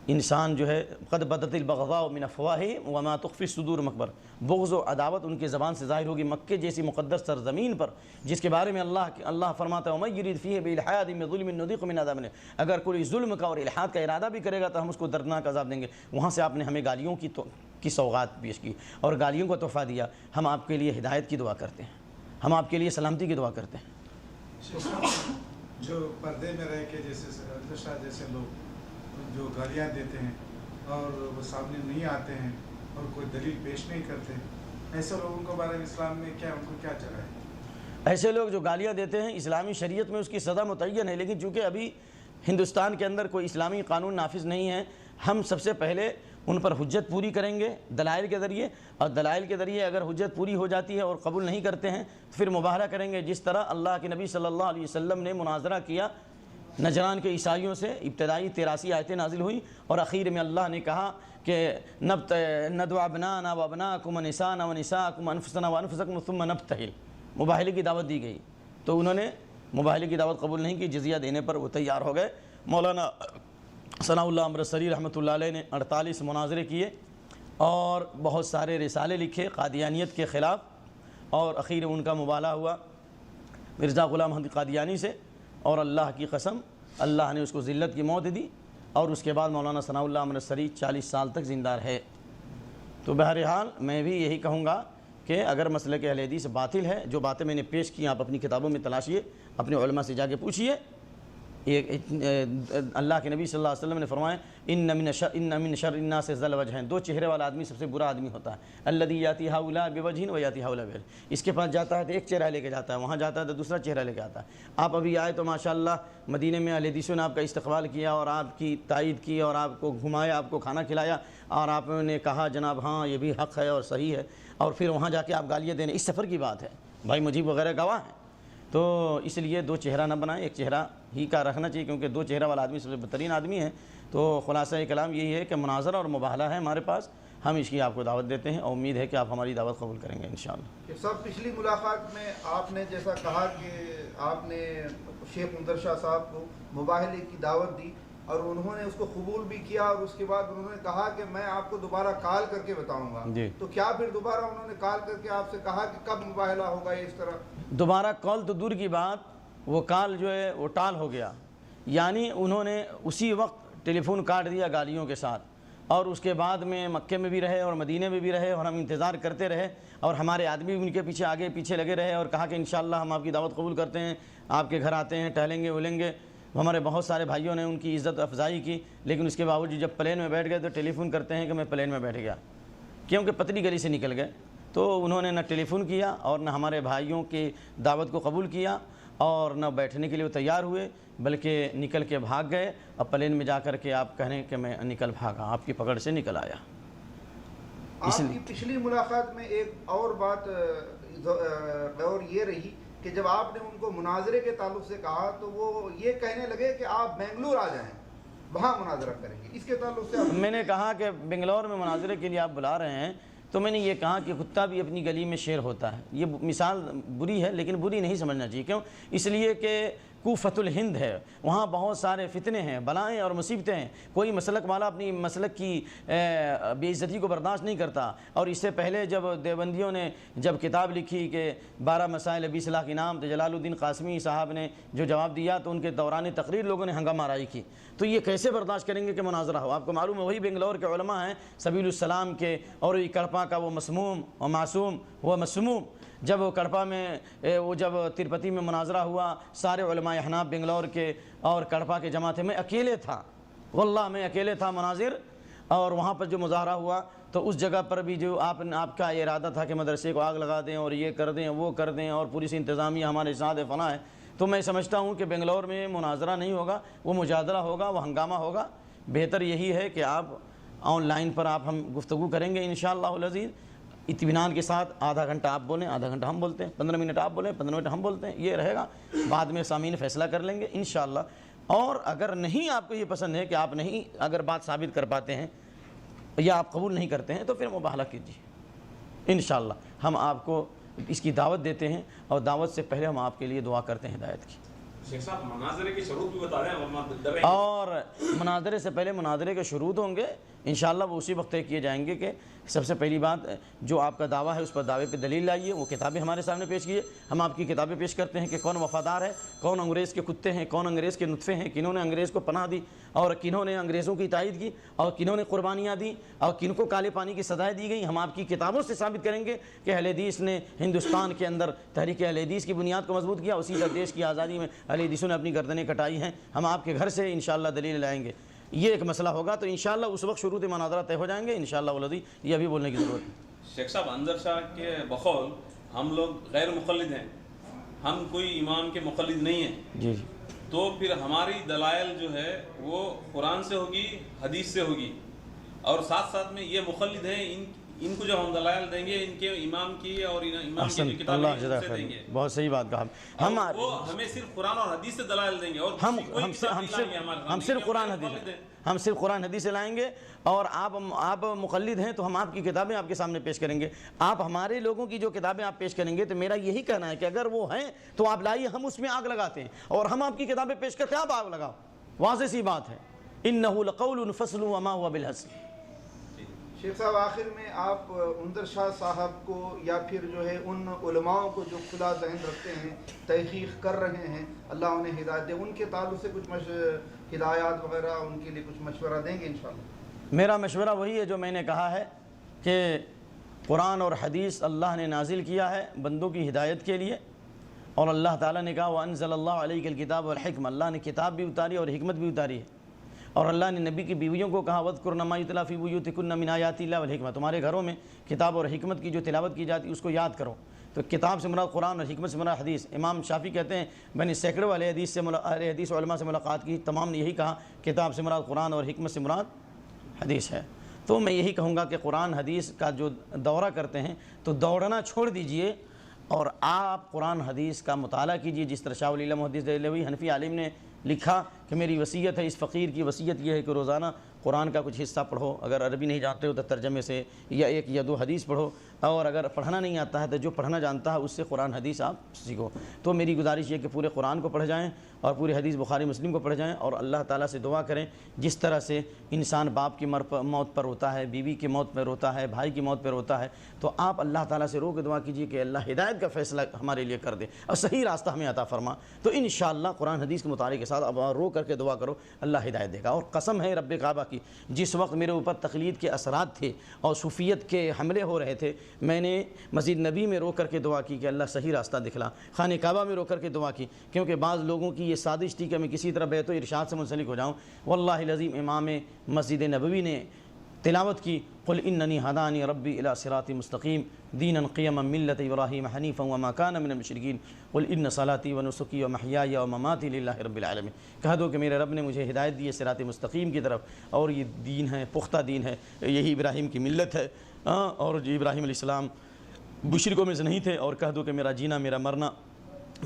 انسان جو ہے قد بدت البغضاء من افواہہم وما تخفی الصدور مکبر, بغض و عداوت ان کے زبان سے ظاہر ہوگی مکے جیسی مقدس سرزمین پر, جس کے بارے میں اللہ فرماتا ہے ومن یرد فیہ بالحاد من ظلم نذیق من عذاب الیم. اگر کوئی ظلم کا اور الحاد کا ارادہ بھی کرے گا تو ہم اس کو دردناک عذاب دیں گے. وہاں سے آپ نے ہمیں گالیوں کی سوغات پیش کی اور گالیوں کا تحفہ دیا. ہم آپ کے لیے ہدایت کی دعا کرتے ہیں, ہم آپ کے لیے سلامتی کی دعا کرتے ہیں. جو پردے میں رہ کے جیسے لوگ جو گالیاں دیتے ہیں اور وہ سامنے نہیں آتے ہیں اور کوئی دلیل پیش نہیں کرتے, ایسے لوگوں کے بارے میں اسلام میں کیا ان کو کیا چلا ہے؟ ایسے لوگ جو گالیاں دیتے ہیں اسلامی شریعت میں اس کی سزا متعین ہے, لیکن چونکہ ابھی ہندوستان کے اندر کوئی اسلامی قانون نافذ نہیں ہے, ہم سب سے پہلے ان پر حجت پوری کریں گے دلائل کے ذریعے, اور دلائل کے ذریعے اگر حجت پوری ہو جاتی ہے اور قبول نہیں کرتے ہیں تو پھر مباہلہ کریں گے. جس طرح اللہ کے نبی صلی اللہ علیہ وسلم نے مناظرہ کیا نجران کے عیسائیوں سے, ابتدائی 83 آیتیں نازل ہوئیں اور اخیر میں اللہ نے کہا کہ ندعو ابناءنا وابناءکم ونساءنا ونساءکم وانفسنا وانفسکم ثم نبتہل, مباہلے کی دعوت دی گئی تو انہوں نے مباہلے کی دعوت قبول نہیں کی, جزیہ دینے پر وہ تیار ہو گئے. مولانا ثناء اللہ امرتسری رحمۃ اللہ علیہ نے 48 مناظرے کیے اور بہت سارے رسالے لکھے قادیانیت کے خلاف, اور اخیر ان کا مباہلہ ہوا مرزا غلام احمد قادیانی سے, اور اللہ کی قسم اللہ نے اس کو ذلت کی موت دی, اور اس کے بعد مولانا ثناء اللہ امرتسری 40 سال تک زندہ رہے. تو بہرحال میں بھی یہی کہوں گا کہ اگر مسلک اہل حدیث باطل ہے, جو باتیں میں نے پیش کی آپ اپنی کتابوں میں تلاشیے, اپنے علماء سے جا کے پوچھیے. اللہ کے نبی صلی اللہ علیہ وسلم نے فرمایا ان من شر الناس ذل وجہین, 2 چہرے والا آدمی سب سے برا آدمی ہوتا ہے. الذی یاتی ہؤلاء بوجہ و یاتی ہؤلاء بوجہ, اس کے پاس جاتا ہے تو ایک چہرہ لے کے جاتا ہے, وہاں جاتا ہے تو دوسرا چہرہ لے کے آتا ہے. آپ ابھی آئے تو ماشاءاللہ مدینے میں اہل حدیثوں نے آپ کا استقبال کیا اور آپ کی تائید کی اور آپ کو گھمایا, آپ کو کھانا کھلایا, اور آپ نے کہا جناب ہاں یہ بھی حق ہے اور صحیح ہے, اور پھر وہاں جا کے آپ گالیاں دینے. اس سفر کی بات ہے بھائی, مجیب وغیرہ گواہ ہیں. تو اس لیے 2 چہرہ نہ بنائیں, ایک چہرہ ہی کا رکھنا چاہیے, کیونکہ 2 چہرہ والا آدمی سب سے بہترین آدمی ہے. تو خلاصہ کلام یہی ہے کہ مناظرہ اور مباہلہ ہے ہمارے پاس, ہم اس کی آپ کو دعوت دیتے ہیں اور امید ہے کہ آپ ہماری دعوت قبول کریں گے انشاءاللہ. صاحب پچھلی ملاقات میں آپ نے جیسا کہا کہ آپ نے شیخ انظر شاہ صاحب کو مباہلے کی دعوت دی اور انہوں نے اس کو قبول بھی کیا, اور اس کے بعد انہوں نے کہا کہ میں آپ کو دوبارہ کال کر کے بتاؤں گا. تو کیا پھر دوبارہ انہوں نے کال کر کے آپ سے کہا کہ کب مباہلہ ہوگا؟ اس طرح دوبارہ کال تو دور کی بات, وہ کال جو ہے وہ ٹال ہو گیا, یعنی انہوں نے اسی وقت ٹیلی فون کاٹ دیا گالیوں کے ساتھ, اور اس کے بعد میں مکے میں بھی رہے اور مدینے میں بھی رہے, اور ہم انتظار کرتے رہے, اور ہمارے آدمی بھی ان کے پیچھے آگے پیچھے لگے رہے, اور کہا کہ انشاءاللہ ہم آپ کی دعوت قبول کرتے ہیں, آپ کے گھر آتے ہیں, ٹہلیں گے اولیں گے. ہمارے بہت سارے بھائیوں نے ان کی عزت افزائی کی, لیکن اس کے باوجود جب پلین میں بیٹھ گئے تو ٹیلی فون کرتے ہیں کہ میں پلین میں بیٹھ گیا, کیونکہ پتلی گلی سے نکل گئے. تو انہوں نے نہ ٹیلی فون کیا اور نہ ہمارے بھائیوں کی دعوت کو قبول کیا, اور نہ بیٹھنے کے لیے وہ تیار ہوئے, بلکہ نکل کے بھاگ گئے. اور پلین میں جا کر کے آپ کہیں کہ میں نکل بھاگا, آپ کی پکڑ سے نکل آیا. آپ کی پچھلی ملاقات میں ایک اور بات اور یہ رہی کہ جب آپ نے ان کو مناظرے کے تعلق سے کہا تو وہ یہ کہنے لگے کہ آپ بنگلور آ جائیں, وہاں مناظرہ کریں گے. اس کے تعلق سے میں نے کہا کہ بنگلور میں مناظرے کے لیے آپ بلا رہے ہیں, تو میں نے یہ کہا کہ کتا بھی اپنی گلی میں شیر ہوتا ہے. یہ مثال بری ہے لیکن بری نہیں سمجھنا چاہیے. کیوں؟ اس لیے کہ کوفۃ الہند ہے، وہاں بہت سارے فتنے ہیں، بلائیں اور مصیبتیں ہیں، کوئی مسلک والا اپنی مسلک کی بے عزتی کو برداشت نہیں کرتا۔ اور اس سے پہلے جب دیوبندیوں نے جب کتاب لکھی کہ 12 مسائل 20 لاکھ انعام، تو جلال الدین قاسمی صاحب نے جو جواب دیا تو ان کے دوران تقریر لوگوں نے ہنگامہ آرائی کی۔ تو یہ کیسے برداشت کریں گے کہ مناظرہ ہو؟ آپ کو معلوم ہے وہی بنگلور کے علماء ہیں سبیل السلام کے، اور یہ کڑپا کا وہ مسموم و معصوم و مسموم، جب وہ کڑپا میں وہ جب تروپتی میں مناظرہ ہوا، سارے علماء احناف بنگلور کے اور کڑپا کے جمع تھے، میں اکیلے تھا، واللہ میں اکیلے تھا مناظر، اور وہاں پر جو مظاہرہ ہوا تو اس جگہ پر بھی جو آپ کا ارادہ تھا کہ مدرسے کو آگ لگا دیں اور یہ کر دیں وہ کر دیں اور پولیس انتظامیہ ہمارے ساتھ فنا ہے، تو میں سمجھتا ہوں کہ بنگلور میں مناظرہ نہیں ہوگا، وہ مجادلہ ہوگا، وہ ہنگامہ ہوگا۔ بہتر یہی ہے کہ آپ آن لائن پر ہم گفتگو کریں گے انشاءاللہ العزیز، اطمینان کے ساتھ، آدھا گھنٹہ آپ بولیں، آدھا گھنٹہ ہم بولتے ہیں، 15 منٹ آپ بولیں، 15 منٹ ہم بولتے ہیں، یہ رہے گا، بعد میں سامعین فیصلہ کر لیں گے انشاءاللہ۔ اور اگر نہیں آپ کو یہ پسند ہے کہ آپ نہیں اگر بات ثابت کر پاتے ہیں یا آپ قبول نہیں کرتے ہیں تو پھر مباہلہ کیجیے انشاءاللہ۔ ہم آپ کو اس کی دعوت دیتے ہیں اور دعوت سے پہلے ہم آپ کے لیے دعا کرتے ہیں ہدایت کی۔ شیخ صاحب مناظرے کی شروط بھی بتا رہے ہیں، اور مناظرے سے پہلے مناظرے کے شروط ہوں گے انشاءاللہ، وہ اسی وقت طے کیے جائیں گے کہ سب سے پہلی بات جو آپ کا دعویٰ ہے اس پر دعوے پہ دلیل لائیے، وہ کتابیں ہمارے سامنے پیش کیجیے، ہم آپ کی کتابیں پیش کرتے ہیں کہ کون وفادار ہے، کون انگریز کے کتے ہیں، کون انگریز کے نطفے ہیں، کنہوں نے انگریز کو پناہ دی اور کنہوں نے انگریزوں کی تائید کی اور کنہوں نے قربانیاں دی اور کن کو کالے پانی کی سزائیں دی گئیں۔ ہم آپ کی کتابوں سے ثابت کریں گے کہ اہل حدیث نے ہندوستان کے اندر تحریک اہل حدیث کی بنیاد کو مضبوط کیا، اسی طرح دیش کی آزادی میں اہل حدیثوں نے اپنی گردنیں کٹائی ہیں۔ ہم آپ کے گھر سے انشاءاللہ دلیل لائیں گے، یہ ایک مسئلہ ہوگا، تو انشاءاللہ اس وقت شروط مناظرہ طے ہو جائیں گے انشاءاللہ ولدی، یہ ابھی بولنے کی ضرورت ہے۔ شیخ صاحب انظر شاہ کے بقول ہم لوگ غیر مقلد ہیں، ہم کوئی امام کے مقلد نہیں ہیں، جی تو پھر ہماری دلائل جو ہے وہ قرآن سے ہوگی، حدیث سے ہوگی، اور ساتھ ساتھ میں یہ مقلد ہیں، ان کو جو ہم دلائل دیں گے ان کے امام کی اور امام کی جو کتابیں ہیں ان سے دیں گے۔ بہت صحیح بات کہا، وہ ہمیں صرف قرآن اور حدیث سے دلائل دیں گے، اور ہم صرف قرآن حدیث سے لائیں گے، اور آپ مقلد ہیں تو ہم آپ کی کتابیں آپ کے سامنے پیش کریں گے۔ آپ ہمارے لوگوں کی جو کتابیں آپ پیش کریں گے تو میرا یہی کہنا ہے کہ اگر وہ ہیں تو آپ لائیے، ہم اس میں آگ لگاتے ہیں، اور ہم آپ کی کتابیں پیش کرتے ہیں، آپ آگ لگاؤ، واضح سی بات ہے۔ انہ لقول فصل وما هو بالحزن۔ شیخ صاحب آخر میں آپ انظر شاہ صاحب کو یا پھر جو ہے ان علماء کو جو کھلا ذہن رکھتے ہیں، تحقیق کر رہے ہیں، اللہ انہیں ہدایت دے، ان کے تعلق سے کچھ ہدایات وغیرہ ان کے لیے کچھ مشورہ دیں گے انشاءاللہ؟ میرا مشورہ وہی ہے جو میں نے کہا ہے کہ قرآن اور حدیث اللہ نے نازل کیا ہے بندوں کی ہدایت کے لیے، اور اللہ تعالیٰ نے کہا وَأَنزَلَ اللَّهُ عَلَيْكَ الْكِتَابَ وَالْحِكْمَةَ، اللہ نے کتاب بھی اتاری اور حکمت بھی اتاری ہے، اور اللہ نے نبی کی بیویوں کو کہا وَاذْكُرْنَ مَا يُتْلَىٰ فِي بُيُوتِكُنَّ مِنْ آيَاتِ اللَّهِ وَالْحِكْمَةِ، تمہارے گھروں میں کتاب اور حکمت کی جو تلاوت کی جاتی ہے اس کو یاد کرو۔ تو کتاب سے مراد قرآن اور حکمت سے مراد حدیث۔ امام شافعی کہتے ہیں میں نے سینکڑوں اہل حدیث علماء سے ملاقات کی، تمام نے یہی کہا کتاب سے مراد قرآن اور حکمت سے مراد حدیث ہے۔ تو میں یہی کہوں گا کہ قرآن حدیث کا جو دورہ کرتے ہیں تو دوڑنا چھوڑ دیجئے اور آپ قرآن حدیث کا مطالعہ کیجئے، جس طرح شاہ ولی اللہ محدث دہلوی حنفی عالم نے لکھا کہ میری وصیت ہے، اس فقیر کی وصیت یہ ہے کہ روزانہ قرآن کا کچھ حصہ پڑھو، اگر عربی نہیں جانتے ہو تو ترجمے سے یا ایک یا دو حدیث پڑھو، اور اگر پڑھنا نہیں آتا ہے تو جو پڑھنا جانتا ہے اس سے قرآن حدیث آپ سیکھو۔ تو میری گزارش یہ کہ پورے قرآن کو پڑھ جائیں اور پورے حدیث بخاری مسلم کو پڑھ جائیں، اور اللہ تعالیٰ سے دعا کریں جس طرح سے انسان باپ کی موت پر روتا ہے، بیوی کی موت پر روتا ہے، بھائی کی موت پر روتا ہے، تو آپ اللہ تعالیٰ سے رو کے دعا کیجیے کہ اللہ ہدایت کا فیصلہ ہمارے لیے کر دے اور صحیح راستہ ہمیں عطا فرما۔ تو انشاءاللہ قرآن حدیث کے مطالعے کے ساتھ اب رو کر کے دعا کرو، اللہ ہدایت دے گا۔ اور قسم ہے رب کعبہ کی، جس وقت میرے اوپر تقلید کے اثرات تھے اور صوفیت کے حملے ہو رہے تھے، میں نے مسجد نبی میں رو کر کے دعا کی کہ اللہ صحیح راستہ دکھلا، خانہ کعبہ میں رو کر کے دعا کی، کیونکہ بعض لوگوں کی یہ سازش تھی کہ میں کسی طرح بیت و ارشاد سے منسلک ہو جاؤں۔ واللہ العظیم امام مسجد نبوی نے تلاوت کی قل اننی ہدانی ربی الی صراط مستقیم دینا قیما ملت ابراہیم حنیفا وما کان من المشرکین قل ان صلاتی ونسکی ومحیای ومماتی للہ رب العالمین، کہہ دو کہ میرے رب نے مجھے ہدایت دی ہے صراط مستقیم کی طرف، اور یہ دین ہے، پختہ دین ہے، یہی ابراہیم کی ملت ہے، اور جو ابراہیم علیہ السلام مشرکوں میں سے نہیں تھے، اور کہہ دو کہ میرا جینا میرا مرنا،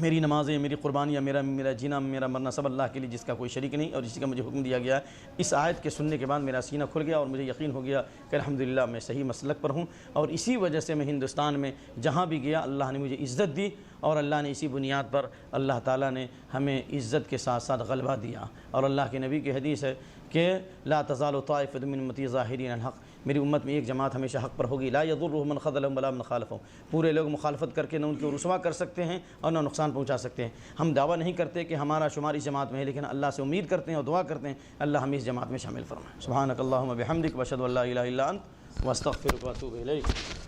میری نمازیں، میری قربانیاں، میرا جینا میرا مرنا سب اللہ کے لیے جس کا کوئی شریک نہیں اور جس کا مجھے حکم دیا گیا ہے۔ اس آیت کے سننے کے بعد میرا سینہ کھل گیا اور مجھے یقین ہو گیا کہ الحمدللہ میں صحیح مسلک پر ہوں، اور اسی وجہ سے میں ہندوستان میں جہاں بھی گیا اللہ نے مجھے عزت دی اور اللہ نے اسی بنیاد پر اللہ تعالیٰ نے ہمیں عزت کے ساتھ ساتھ غلبہ دیا۔ اور اللہ کے نبی کی حدیث ہے کہ لا تزال طائفۃ من امتی ظاہرین الحق، میری امت میں ایک جماعت ہمیشہ حق پر ہوگی، لا یضرهم من خذلهم ولا من خالفهم، پورے لوگ مخالفت کر کے نہ ان کو رسوا کر سکتے ہیں اور نہ نقصان پہنچا سکتے ہیں۔ ہم دعویٰ نہیں کرتے کہ ہمارا شمار اس جماعت میں ہے، لیکن اللہ سے امید کرتے ہیں اور دعا کرتے ہیں اللہ ہمیں اس جماعت میں شامل فرمائے۔ سبحانک اللہم وبحمدک واشہد ان لا الہ الا انت واستغفرک واتوب الیک۔